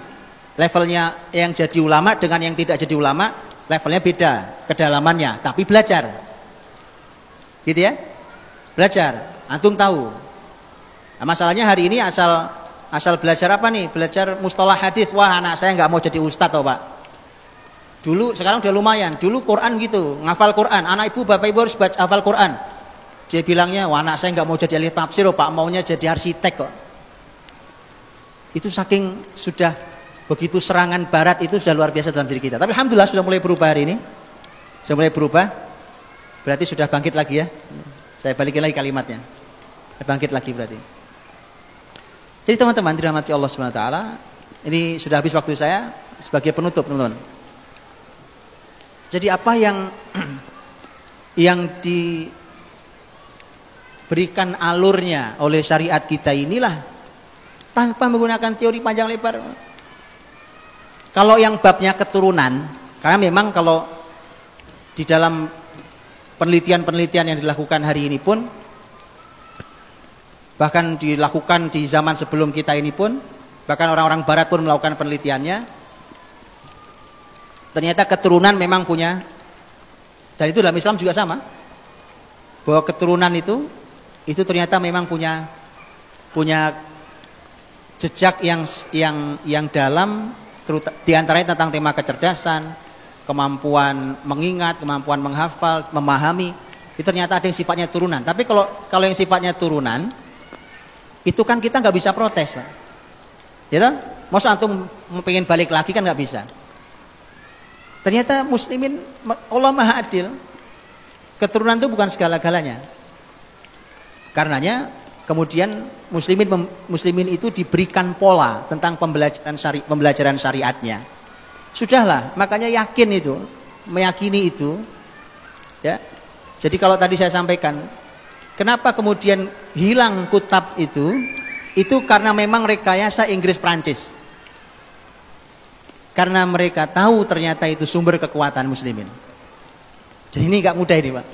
Levelnya yang jadi ulama dengan yang tidak jadi ulama, levelnya beda, kedalamannya, tapi belajar. Gitu ya? Belajar. Antum tahu. Nah, masalahnya hari ini asal belajar apa nih? Belajar mustalah hadis. Wah, anak saya nggak mau jadi ustadz, toh, Pak. Dulu, sekarang udah lumayan. Dulu Quran gitu, ngafal Quran. Anak ibu, bapak ibu harus hafal Quran. Dia bilangnya, wah anak saya nggak mau jadi ahli tafsir, oh, Pak, maunya jadi arsitek kok. Itu saking sudah begitu serangan barat itu sudah luar biasa dalam diri kita. Tapi alhamdulillah sudah mulai berubah hari ini. Sudah mulai berubah. Berarti sudah bangkit lagi ya. Saya balikin lagi kalimatnya. Bangkit lagi berarti. Jadi teman-teman dirahmati Allah Subhanahu wa taala, ini sudah habis waktu saya sebagai penutup, teman-teman. Jadi apa yang diberikan alurnya oleh syariat kita inilah tanpa menggunakan teori panjang lebar. Kalau yang babnya keturunan, karena memang kalau di dalam penelitian-penelitian yang dilakukan hari ini pun, bahkan dilakukan di zaman sebelum kita ini pun, bahkan orang-orang barat pun melakukan penelitiannya, ternyata keturunan memang punya, dan itu dalam Islam juga sama, bahwa keturunan itu ternyata memang punya jejak yang dalam, diantaranya tentang tema kecerdasan, kemampuan mengingat, kemampuan menghafal, memahami. Itu ternyata ada yang sifatnya turunan. Tapi kalau yang sifatnya turunan, itu kan kita nggak bisa protes, Pak. Ya toh? Masa antum pengen balik lagi kan nggak bisa. Ternyata muslimin, Allah Maha Adil. Keturunan itu bukan segala-galanya. Karenanya kemudian muslimin itu diberikan pola tentang pembelajaran syariatnya. Sudahlah, makanya meyakini itu, ya. Jadi kalau tadi saya sampaikan, kenapa kemudian hilang kutab itu karena memang rekayasa Inggris Prancis. Karena mereka tahu ternyata itu sumber kekuatan muslimin. Jadi ini nggak mudah ini, Pak.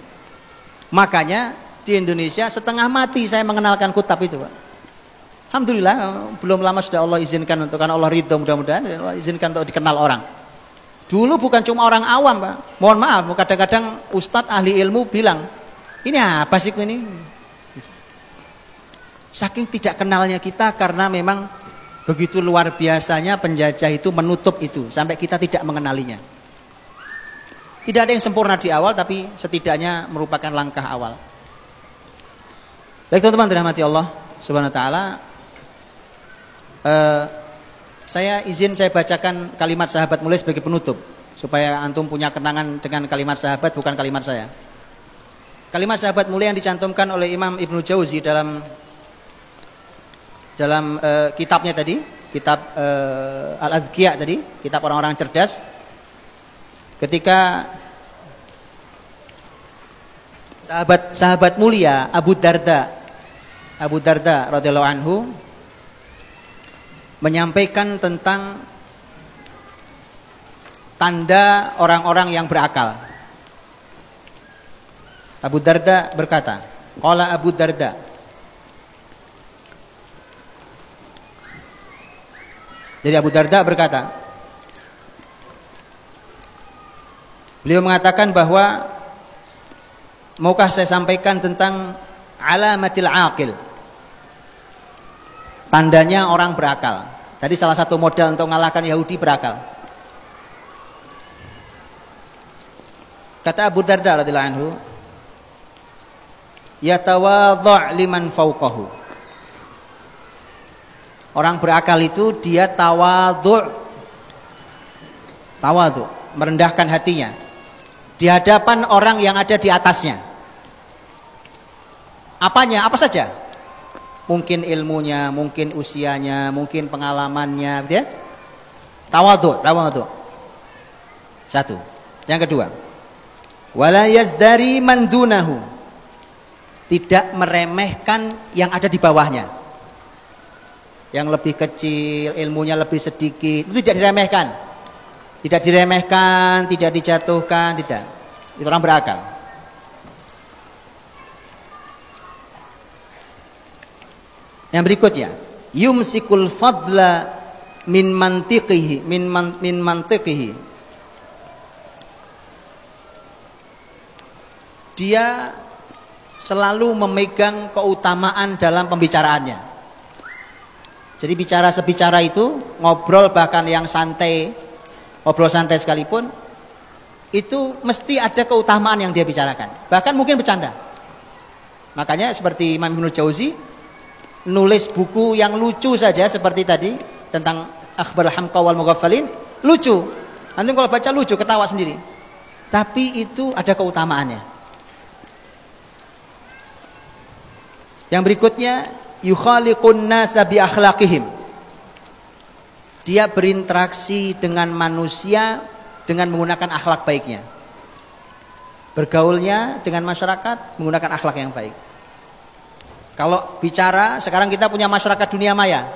Makanya di Indonesia setengah mati saya mengenalkan kutab itu, Pak. Alhamdulillah belum lama sudah Allah izinkan untuk, karena Allah ridho, mudah-mudahan Allah izinkan untuk dikenal orang. Dulu bukan cuma orang awam, Pak. Mohon maaf, kadang-kadang ustadz ahli ilmu bilang, ini apa sih ini? Saking tidak kenalnya kita, karena memang begitu luar biasanya penjajah itu menutup itu sampai kita tidak mengenalinya. Tidak ada yang sempurna di awal, tapi setidaknya merupakan langkah awal. Baik teman-teman dirahmati Allah Subhanahu wa taala, saya bacakan kalimat sahabat mulia sebagai penutup supaya antum punya kenangan dengan kalimat sahabat, bukan kalimat saya. Kalimat sahabat mulia yang dicantumkan oleh Imam Ibnu Jauzi dalam kitabnya tadi, kitab Al-Adhkiya tadi, kitab orang-orang cerdas. Ketika sahabat mulia Abu Darda radhiyallahu anhu menyampaikan tentang tanda orang-orang yang berakal. Abu Darda berkata, qala Abu Darda, jadi Abu Darda berkata, beliau mengatakan bahwa, maukah saya sampaikan tentang alamatil aqil, tandanya orang berakal. Tadi salah satu modal untuk mengalahkan Yahudi berakal. Kata Abu Darda radhiyallahu anhu, yatawadha' liman fawqahu. Orang berakal itu dia tawadhu', merendahkan hatinya di hadapan orang yang ada di atasnya. Apanya? Apa saja? Mungkin ilmunya, mungkin usianya, mungkin pengalamannya, ya. Tawadhu. Satu. Yang kedua, wala yazdari man dunahu. Tidak meremehkan yang ada di bawahnya. Yang lebih kecil, ilmunya lebih sedikit, itu tidak diremehkan. Tidak diremehkan, tidak dijatuhkan, tidak. Itu orang berakal. Yang berikutnya, yumsikul fadla min mantiqihi, min mantiqihi. Dia selalu memegang keutamaan dalam pembicaraannya. Jadi sebicara itu, ngobrol bahkan yang santai, ngobrol santai sekalipun, itu mesti ada keutamaan yang dia bicarakan. Bahkan mungkin bercanda. Makanya seperti Imam Ibnu Jauzi nulis buku yang lucu saja seperti tadi tentang Akhbar Hamqa wal Mughaffalin, lucu. Nanti kalau baca lucu, ketawa sendiri. Tapi itu ada keutamaannya. Yang berikutnya, yukhaliqun nasa bi akhlaqihim. Dia berinteraksi dengan manusia dengan menggunakan akhlak baiknya. Bergaulnya dengan masyarakat menggunakan akhlak yang baik. Kalau bicara, sekarang kita punya masyarakat dunia maya.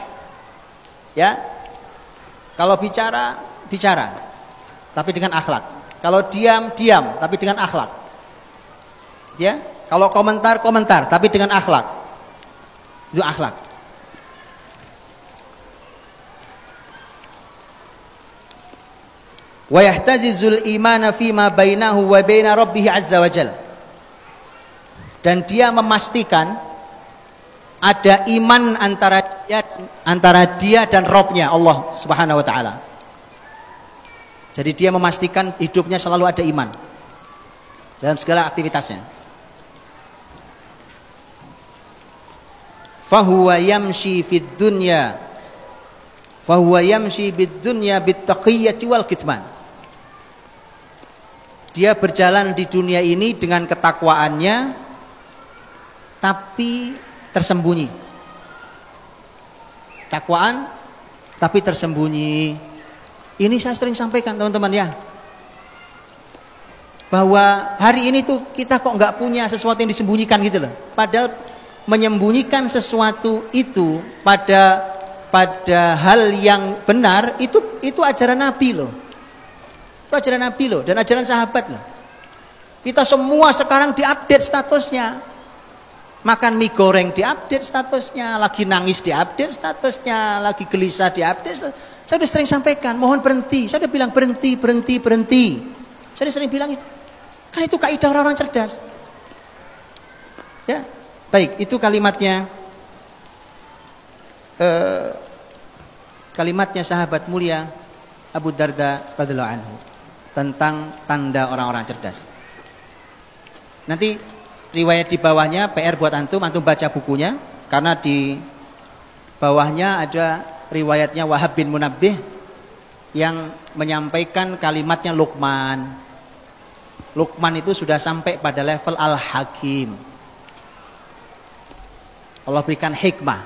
Ya. Kalau bicara, bicara tapi dengan akhlak. Kalau diam, diam tapi dengan akhlak. Ya. Kalau komentar, komentar tapi dengan akhlak. Itu akhlak. Wa yahtazizul imana fima bainahu wa baina rabbih azza wa jalla. Dan dia memastikan ada iman antara dia dan Rabb-nya Allah Subhanahu wa taala. Jadi dia memastikan hidupnya selalu ada iman dalam segala aktivitasnya. Fahuwa yamshi fid dunya bid taqiyyati wal kitman. Dia berjalan di dunia ini dengan ketakwaannya tapi tersembunyi. Takwaan tapi tersembunyi. Ini saya sering sampaikan teman-teman ya, bahwa hari ini tuh kita kok nggak punya sesuatu yang disembunyikan gitu loh. Padahal menyembunyikan sesuatu itu pada hal yang benar itu ajaran Nabi loh. Itu ajaran Nabi loh dan ajaran sahabat loh. Kita semua sekarang diupdate statusnya. Makan mie goreng diupdate statusnya, lagi nangis diupdate statusnya, lagi gelisah diupdate. Saya sudah sering sampaikan, mohon berhenti. Saya sudah bilang berhenti. Saya sudah sering bilang itu. Kan itu kaidah orang-orang cerdas. Ya, baik, itu kalimatnya. Kalimatnya sahabat mulia Abu Darda radhiyallahu anhu tentang tanda orang-orang cerdas. Nanti riwayat di bawahnya PR buat antum baca bukunya, karena di bawahnya ada riwayatnya Wahab bin Munabbih yang menyampaikan kalimatnya Luqman. Luqman itu sudah sampai pada level Al-Hakim. Allah berikan hikmah.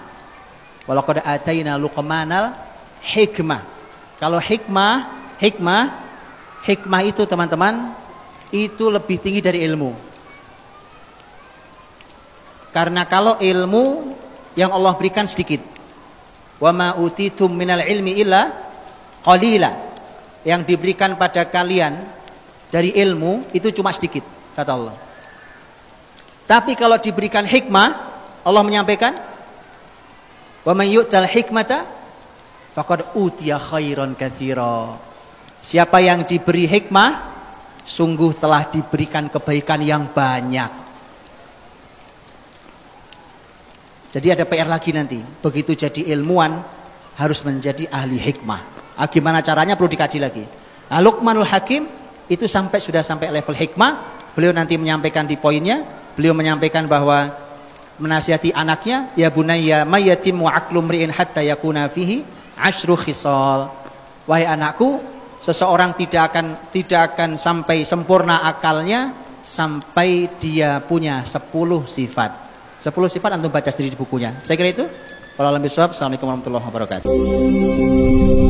Walaqad ataina Luqmanal hikmah. Kalau hikmah itu teman-teman itu lebih tinggi dari ilmu. Karena kalau ilmu yang Allah berikan sedikit, wa ma utitum minal ilmi illa qalila, yang diberikan pada kalian dari ilmu itu cuma sedikit, kata Allah. Tapi kalau diberikan hikmah, Allah menyampaikan, wa man yu'tal hikmata faqad utiya khairan katsira. Siapa yang diberi hikmah sungguh telah diberikan kebaikan yang banyak. Jadi ada PR lagi nanti. Begitu jadi ilmuwan harus menjadi ahli hikmah. Gimana caranya perlu dikaji lagi. Nah, Luqmanul Hakim itu sudah sampai level hikmah. Beliau nanti menyampaikan di poinnya. Beliau menyampaikan bahwa menasihati anaknya, ya bunayya mayyatim wa aqlu mri'in hatta yakuna fihi asyru khisal. Wahai anakku, seseorang tidak akan sampai sempurna akalnya sampai dia punya 10 sifat. 10 sifat antum baca sendiri di bukunya. Saya kira itu. Wallahualam bishawab. Assalamualaikum warahmatullahi wabarakatuh.